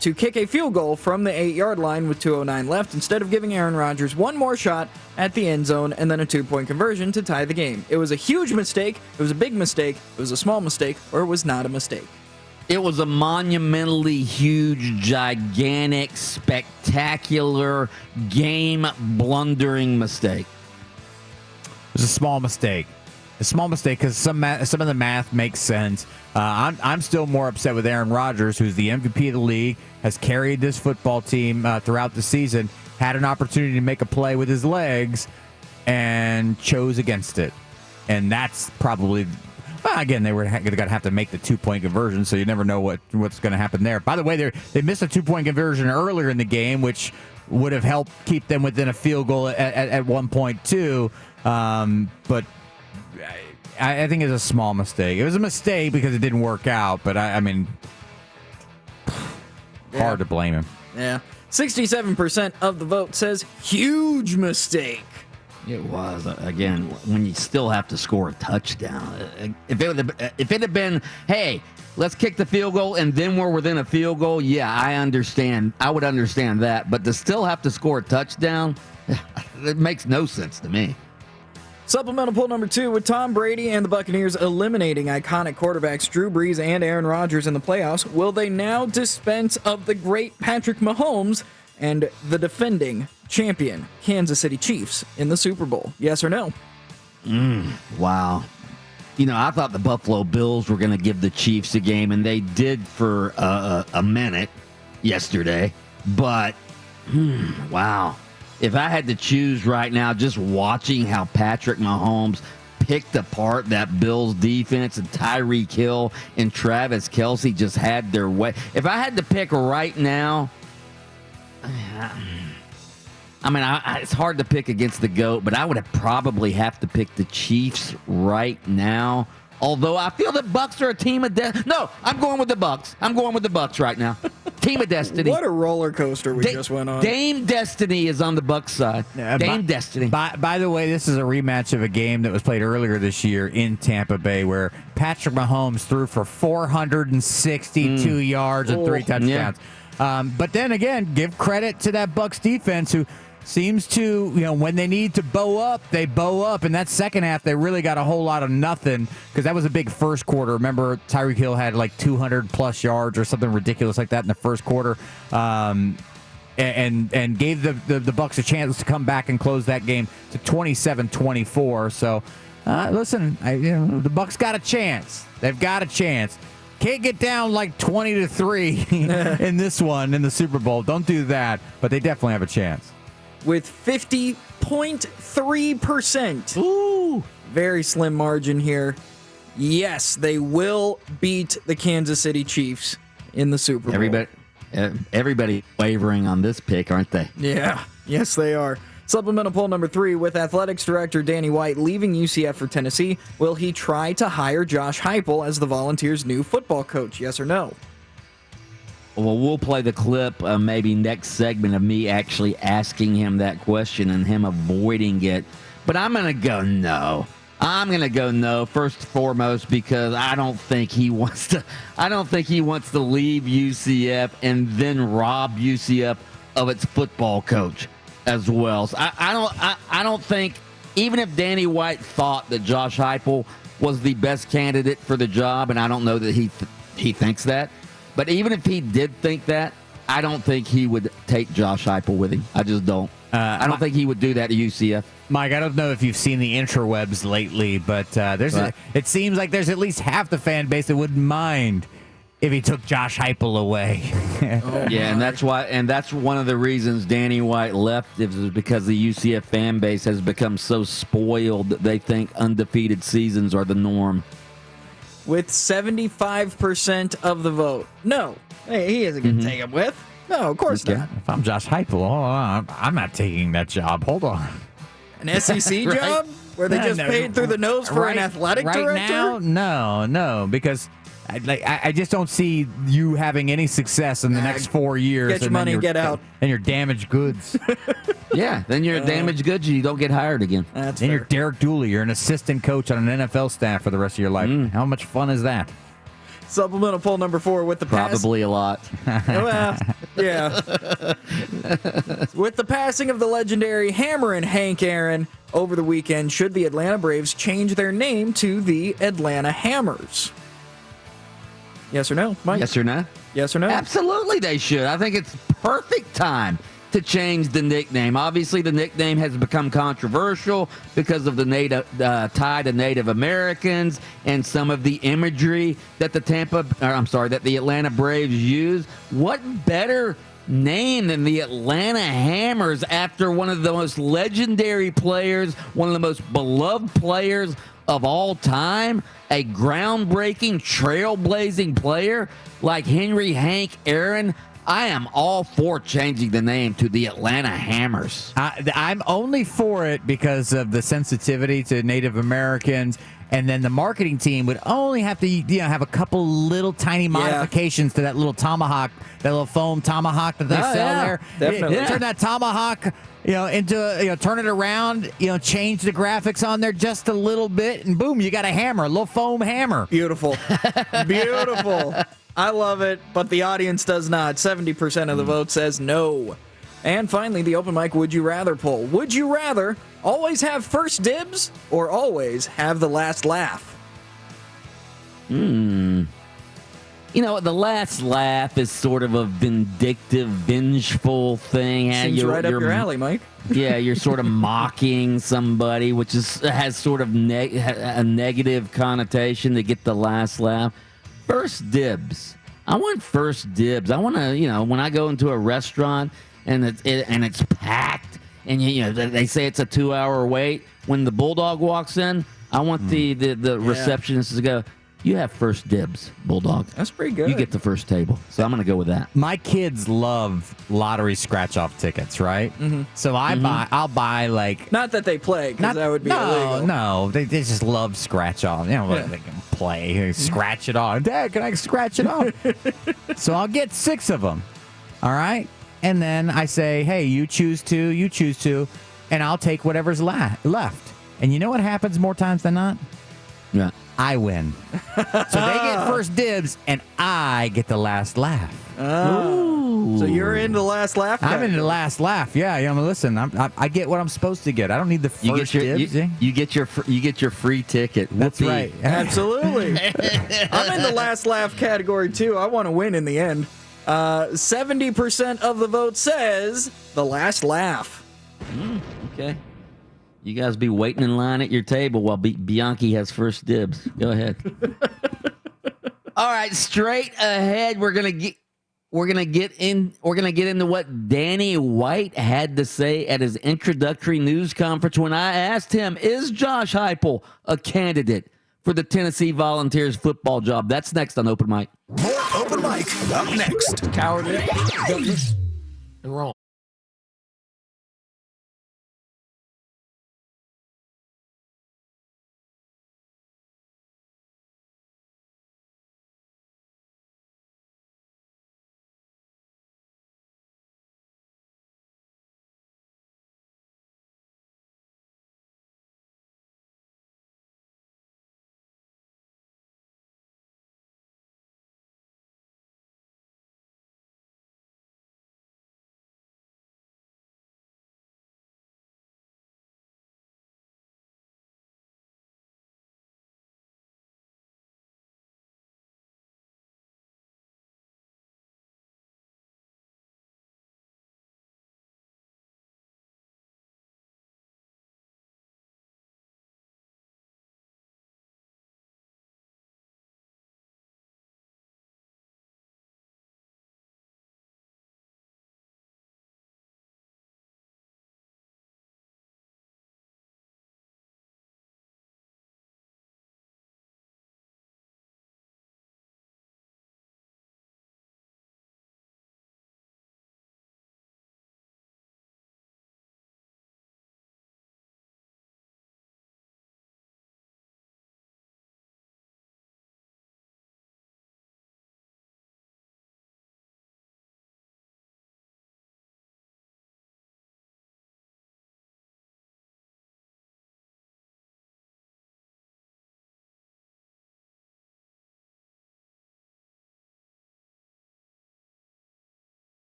to kick a field goal from the 8-yard line with 2:09 left instead of giving Aaron Rodgers one more shot at the end zone and then a 2-point conversion to tie the game? It was a huge mistake, it was a big mistake, it was a small mistake, or it was not a mistake. It was a monumentally huge, gigantic, spectacular, game-blundering mistake. It was a small mistake. A small mistake because some of the math makes sense. I'm still more upset with Aaron Rodgers, who's the MVP of the league, has carried this football team throughout the season, had an opportunity to make a play with his legs, and chose against it. And that's probably, again, they were going to have to make the 2-point conversion, so you never know what's going to happen there. By the way, they missed a 2-point conversion earlier in the game, which would have helped keep them within a field goal at one point too. But I think it's a small mistake. It was a mistake because it didn't work out, but I mean, hard to blame him. Yeah. 67% of the vote says huge mistake. It was, again, when you still have to score a touchdown. If it had been, hey, let's kick the field goal and then we're within a field goal, yeah, I understand. I would understand that. But to still have to score a touchdown, it makes no sense to me. Supplemental poll number 2, with Tom Brady and the Buccaneers eliminating iconic quarterbacks Drew Brees and Aaron Rodgers in the playoffs, will they now dispense of the great Patrick Mahomes and the defending champion Kansas City Chiefs in the Super Bowl? Yes or no? Wow. I thought the Buffalo Bills were going to give the Chiefs a game, and they did for a minute yesterday. But, wow. If I had to choose right now, just watching how Patrick Mahomes picked apart that Bills defense and Tyreek Hill and Travis Kelce just had their way. If I had to pick right now, I mean, it's hard to pick against the GOAT, but I would probably have to pick the Chiefs right now. Although I feel the Bucs are a team of destiny. No, I'm going with the Bucs. I'm going with the Bucs right now. Team of destiny. What a roller coaster we just went on. Dame Destiny is on the Bucs side. Dame Destiny. By the way, this is a rematch of a game that was played earlier this year in Tampa Bay where Patrick Mahomes threw for 462 yards and 3 touchdowns. Yeah. But then again, give credit to that Bucs defense who seems to, when they need to bow up, they bow up. In that second half, they really got a whole lot of nothing because that was a big first quarter. Remember, Tyreek Hill had like 200-plus yards or something ridiculous like that in the first quarter, and gave the Bucs a chance to come back and close that game to 27-24. So, listen, the Bucs got a chance. They've got a chance. Can't get down like 20-3 in this one in the Super Bowl. Don't do that, but they definitely have a chance. With 50.3%. Ooh. Very slim margin here. Yes, they will beat the Kansas City Chiefs in the Super Bowl. Everybody wavering on this pick, aren't they? Yeah, yes, they are. Supplemental poll number 3, with athletics director Danny White leaving UCF for Tennessee, will he try to hire Josh Heupel as the Volunteers' new football coach? Yes or no? Well, we'll play the clip maybe next segment of me actually asking him that question and him avoiding it. But I'm going to go no. I'm going to go no, first and foremost, because I don't think he wants to leave UCF and then rob UCF of its football coach as well. So I don't think, even if Danny White thought that Josh Heupel was the best candidate for the job, and I don't know that he thinks that, but even if he did think that, I don't think he would take Josh Heupel with him. I just don't. I don't think he would do that to UCF. Mike, I don't know if you've seen the interwebs lately, but it seems like there's at least half the fan base that wouldn't mind if he took Josh Heupel away. Yeah, and that's one of the reasons Danny White left is because the UCF fan base has become so spoiled that they think undefeated seasons are the norm. With 75% of the vote. No. Hey, he isn't going to take him with. No, of course not. If I'm Josh Heupel, I'm not taking that job. Hold on. An SEC job? Where they just paid through the nose for an athletic director? Right now, no, because I just don't see you having any success in the next 4 years. Get your money and get out. And you're damaged goods. Yeah, then you're damaged goods and you don't get hired again. That's Then you're Derek Dooley. You're an assistant coach on an NFL staff for the rest of your life. How much fun is that? Supplemental poll number 4 with the Probably a lot. Well, yeah. With the passing of the legendary Hammerin' Hank Aaron over the weekend, should the Atlanta Braves change their name to the Atlanta Hammers? Yes or no, Mike? Yes or no? Yes or no? Absolutely they should. I think it's perfect time to change the nickname. Obviously, the nickname has become controversial because of the tie to Native Americans and some of the imagery that the Atlanta Braves use. What better name than the Atlanta Hammers after one of the most legendary players, one of the most beloved players of all time, a groundbreaking, trailblazing player like Henry Hank Aaron? I am all for changing the name to the Atlanta Hammers. I'm only for it because of the sensitivity to Native Americans, and then the marketing team would only have to have a couple little tiny modifications to that little tomahawk, that little foam tomahawk that they sell there. Definitely. Turn that tomahawk into turn it around, change the graphics on there just a little bit, and boom, you got a hammer, a little foam hammer. Beautiful. Beautiful. I love it, but the audience does not. 70% of the vote says no. And finally, the open mic Would You Rather poll. Would you rather always have first dibs or always have the last laugh? The last laugh is sort of a vindictive, vengeful thing. Seems right up your alley, Mike. Yeah, you're sort of mocking somebody, which has sort of a negative connotation to get the last laugh. First dibs. I want first dibs. I want to, when I go into a restaurant and it's packed, and they say it's a 2-hour wait. When the Bulldog walks in, I want the receptionist to go, "You have first dibs, Bulldog." That's pretty good. You get the first table. So I'm going to go with that. My kids love lottery scratch-off tickets, right? Mm-hmm. So I'll buy like... Not that they play, because that would be illegal. No, they just love scratch-off. They can play, scratch it off. Dad, can I scratch it off? So I'll get 6 of them, all right? And then I say, hey, you choose 2, and I'll take whatever's left. And you know what happens more times than not? Yeah. I win. So they get first dibs, and I get the last laugh. So you're into the last laugh? I'm into the last laugh. Yeah. Listen, I get what I'm supposed to get. I don't need the first dibs. You get your free ticket. That's Whoopee. right. Absolutely. I'm in the last laugh category too. I want to win in the end. 70% of the vote says the last laugh. Okay. You guys be waiting in line at your table while Bianchi has first dibs. Go ahead. All right, straight ahead, we're gonna get into what Danny White had to say at his introductory news conference when I asked him, "Is Josh Heupel a candidate for the Tennessee Volunteers football job. That's next on Open Mic. More Open Mic up next. Cowardly, gutless, and wrong.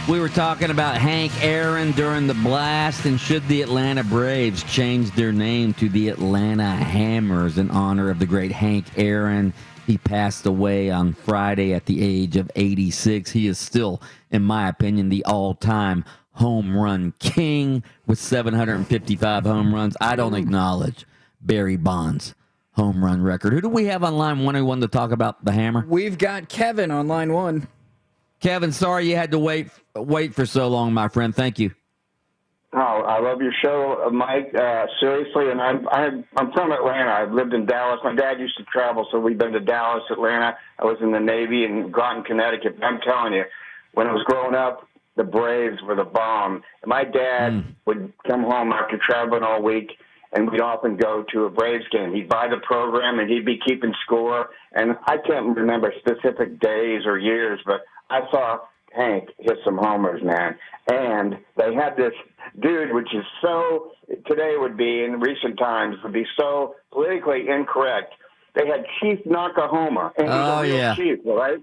We were talking about Hank Aaron during the blast, and should the Atlanta Braves change their name to the Atlanta Hammers in honor of the great Hank Aaron? He passed away on Friday at the age of 86. He is still, in my opinion, the all-time home run king with 755 home runs. I don't acknowledge Barry Bonds' home run record. Who do we have on line 101 to talk about the Hammer? We've got Kevin on line 1. Kevin, sorry you had to wait for so long, my friend. Thank you. Oh, I love your show, Mike. Seriously, and I'm from Atlanta. I've lived in Dallas. My dad used to travel, so we've been to Dallas, Atlanta. I was in the Navy in Groton, Connecticut. I'm telling you, when I was growing up, the Braves were the bomb. And my dad would come home after traveling all week, and we'd often go to a Braves game. He'd buy the program, and he'd be keeping score. And I can't remember specific days or years, but I saw Hank hit some homers, man. And they had this dude, which is so, today would be, in recent times, would be so politically incorrect. They had Chief Knock-a-Homer. And he was a real chief, right?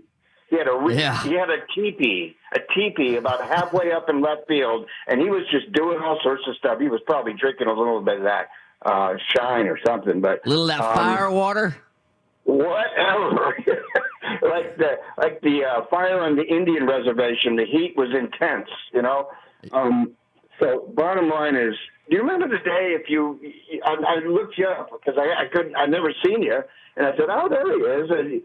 He had he had a teepee about halfway up in left field, and he was just doing all sorts of stuff. He was probably drinking a little bit of that shine or something. But a little of that fire water? Whatever. like the fire on the Indian reservation, the heat was intense, you know. So bottom line is, do you remember the day I looked you up because I'd never seen you, and I said, oh, there he is, an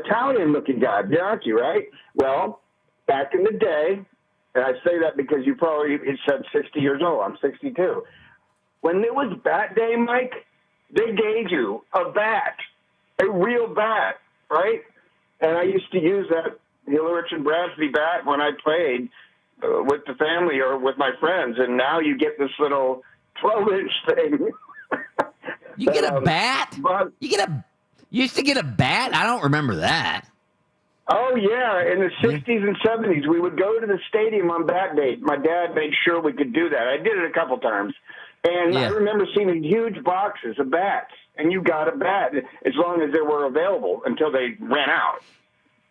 Italian-looking guy, Bianchi, right? Well, back in the day, and I say that because you said 60 years old. I'm 62. When it was bat day, Mike, they gave you a bat, a real bat, right? And I used to use that Hillerich and Bradsby bat when I played with the family or with my friends, and now you get this little 12-inch thing. You get a bat? You used to get a bat? I don't remember that. Oh, yeah. In the 60s and 70s, we would go to the stadium on bat day. My dad made sure we could do that. I did it a couple times. And I remember seeing huge boxes of bats, and you got a bat as long as they were available until they ran out.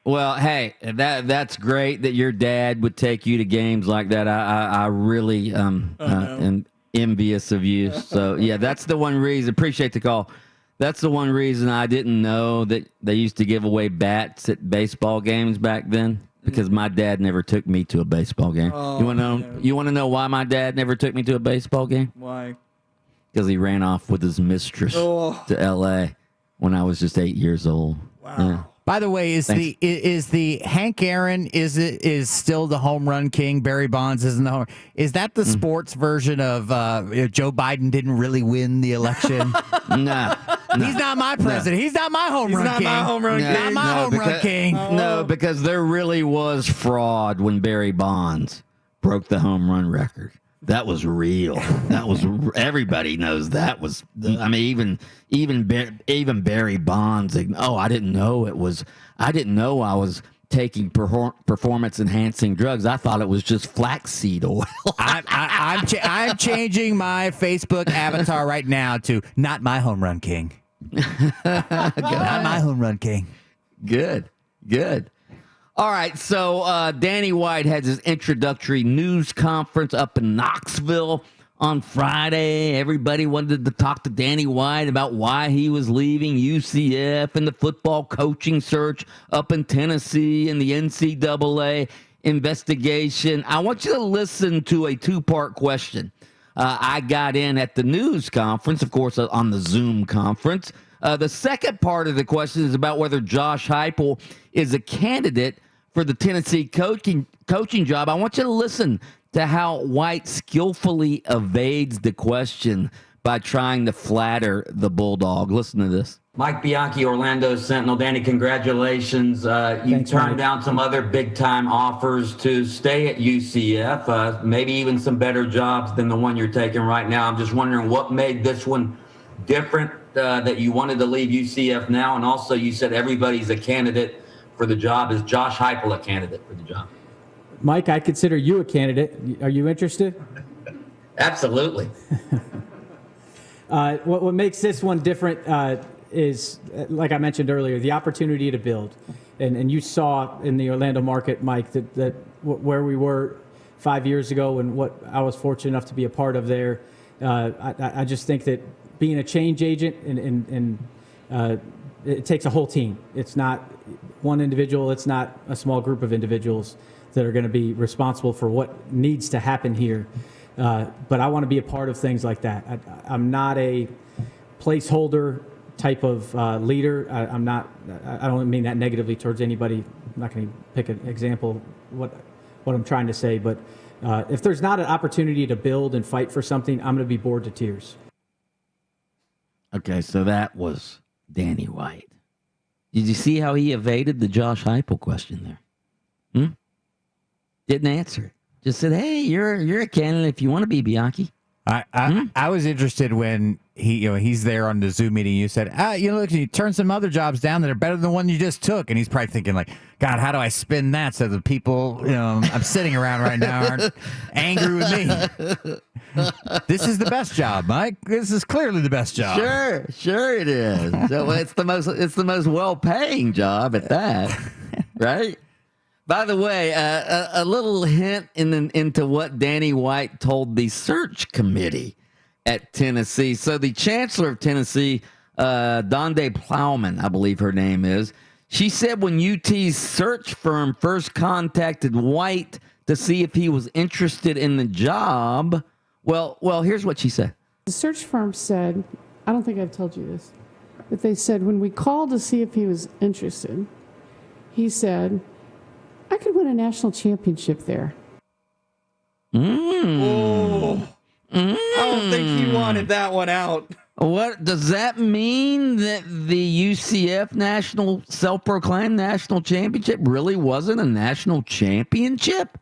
Well, hey, that's great that your dad would take you to games like that. I really am envious of you. So, yeah, that's the one reason. Appreciate the call. That's the one reason I didn't know that they used to give away bats at baseball games back then, because my dad never took me to a baseball game. Oh, you want to know why my dad never took me to a baseball game? Why? Because he ran off with his mistress to L.A. when I was just 8 years old. Wow. Yeah. By the way, is the Hank Aaron is still the home run king? Barry Bonds isn't the home. Is that the sports version of Joe Biden didn't really win the election? No. He's not my president. He's not my home run king. Not my home run king. Not my home run king. No, because there really was fraud when Barry Bonds broke the home run record. That was real. That was everybody knows that was. I mean, even Barry Bonds. I didn't know it was. I didn't know I was taking performance enhancing drugs. I thought it was just flaxseed oil. I'm changing my Facebook avatar right now to not my home run king. Not my home run king. Good. All right, so Danny White has his introductory news conference up in Knoxville on Friday. Everybody wanted to talk to Danny White about why he was leaving UCF and the football coaching search up in Tennessee and the NCAA investigation. I want you to listen to a two-part question. I got in at the news conference, of course, on the Zoom conference. The second part of the question is about whether Josh Heupel is a candidate for the Tennessee coaching job. I want you to listen to how White skillfully evades the question by trying to flatter the Bulldog. Listen to this. Mike Bianchi, Orlando Sentinel. Danny, congratulations. You turned down some other big-time offers to stay at UCF, maybe even some better jobs than the one you're taking right now. I'm just wondering what made this one different, that you wanted to leave UCF now, and also you said everybody's a candidate for the job. Is Josh Heupel a candidate for the job? Mike, I consider you a candidate. Are you interested? Absolutely. What makes this one different is, like I mentioned earlier, the opportunity to build. And you saw in the Orlando market, Mike, that where we were 5 years ago and what I was fortunate enough to be a part of there. I just think that being a change agent and it takes a whole team. It's not one individual. It's not a small group of individuals that are going to be responsible for what needs to happen here. But I want to be a part of things like that. I'm not a placeholder type of leader. I don't mean that negatively towards anybody. I'm not going to pick an example what I'm trying to say. But if there's not an opportunity to build and fight for something, I'm going to be bored to tears. Okay, so that was Danny White. Did you see how he evaded the Josh Heupel question there? Didn't answer it. Just said, "Hey, you're a candidate if you want to be, Bianchi." I was interested when he's there on the Zoom meeting. You said, look, you turn some other jobs down that are better than the one you just took, and he's probably thinking like, God, how do I spin that so the people I'm sitting around right now aren't angry with me? This is the best job, Mike. This is clearly the best job. Sure it is. So it's the most well-paying job at that, right? By the way, a little hint into what Danny White told the search committee at Tennessee. So the chancellor of Tennessee, Donde Plowman, I believe her name is, she said when UT's search firm first contacted White to see if he was interested in the job, well, here's what she said. The search firm said, I don't think I've told you this, but they said when we called to see if he was interested, he said, I could win a national championship there. Oh. I don't think he wanted that one out. What does that mean? That the UCF self-proclaimed national championship really wasn't a national championship?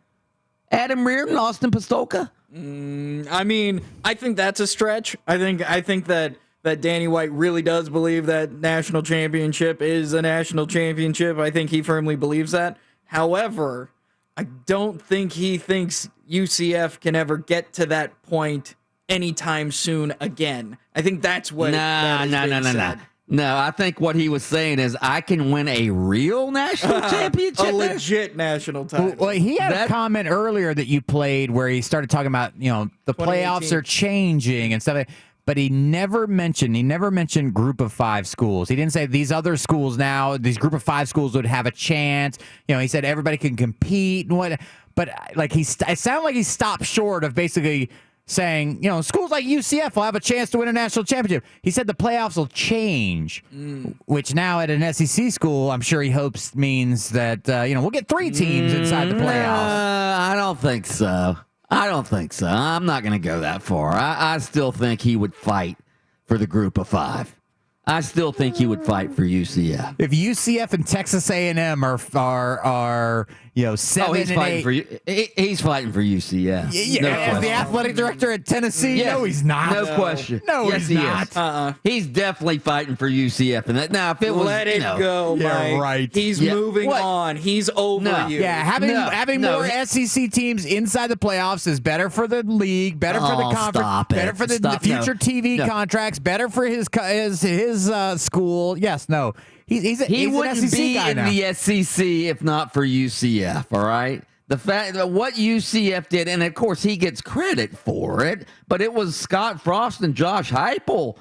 Adam Reardon, Austin Pastolka? I mean, I think that's a stretch. I think that Danny White really does believe that national championship is a national championship. I think he firmly believes that. However, I don't think he thinks UCF can ever get to that point anytime soon again. I think that's what No. No, I think what he was saying is I can win a real national championship. A legit national title. Well, he had a comment earlier that you played where he started talking about, the playoffs are changing and stuff. But he never mentioned group of 5 schools. He didn't say these other schools now, these group of 5 schools would have a chance. He said everybody can compete and what. But it sounded like he stopped short of basically saying, schools like UCF will have a chance to win a national championship. He said the playoffs will change, which now at an SEC school, I'm sure he hopes means that, we'll get 3 teams inside the playoffs. I don't think so. I'm not going to go that far. I still think he would fight for the group of 5. I still think he would fight for UCF. If UCF and Texas A&M are 7 he's and fighting 8. for he's fighting for UCF. As the athletic director at Tennessee, yes. no, he's not. No question. No, yes, he's he not. Is. He's definitely fighting for UCF. And that now, if it was, let it go, Mike. Right. He's moving on. He's over you. Yeah, having more SEC teams inside the playoffs is better for the league, better for the conference, better for the future TV contracts, better for his school. Yes, no. He's wouldn't an SEC be guy in now. the SEC if not for UCF, all right? The fact that what UCF did, and of course he gets credit for it, but it was Scott Frost and Josh Heupel.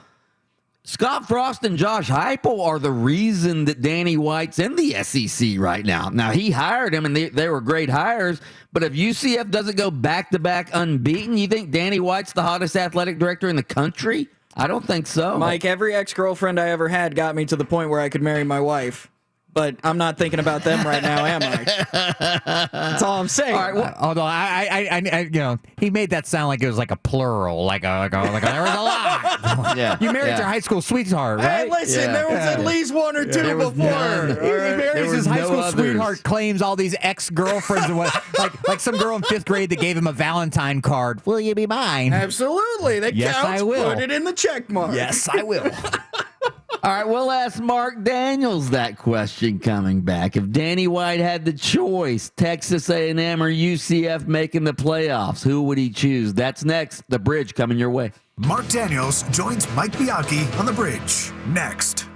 Scott Frost and Josh Heupel are the reason that Danny White's in the SEC right now. Now, he hired him, and they were great hires, but if UCF doesn't go back-to-back unbeaten, you think Danny White's the hottest athletic director in the country? I don't think so. Mike, every ex-girlfriend I ever had got me to the point where I could marry my wife. But I'm not thinking about them right now, am I? That's all I'm saying. All right, well, although I he made that sound like it was like a plural, like there was a lot. Yeah, you married your high school sweetheart, right? Hey, listen, there was at least 1 or 2 before. He marries his high school sweetheart, claims all these ex-girlfriends and what, like some girl in 5th grade that gave him a Valentine card. Will you be mine? Absolutely, that yes, counts. I will. Put it in the check mark. Yes, I will. All right, we'll ask Mark Daniels that question coming back. If Danny White had the choice, Texas A&M or UCF making the playoffs, who would he choose? That's next. The Bridge coming your way. Mark Daniels joins Mike Bianchi on The Bridge next.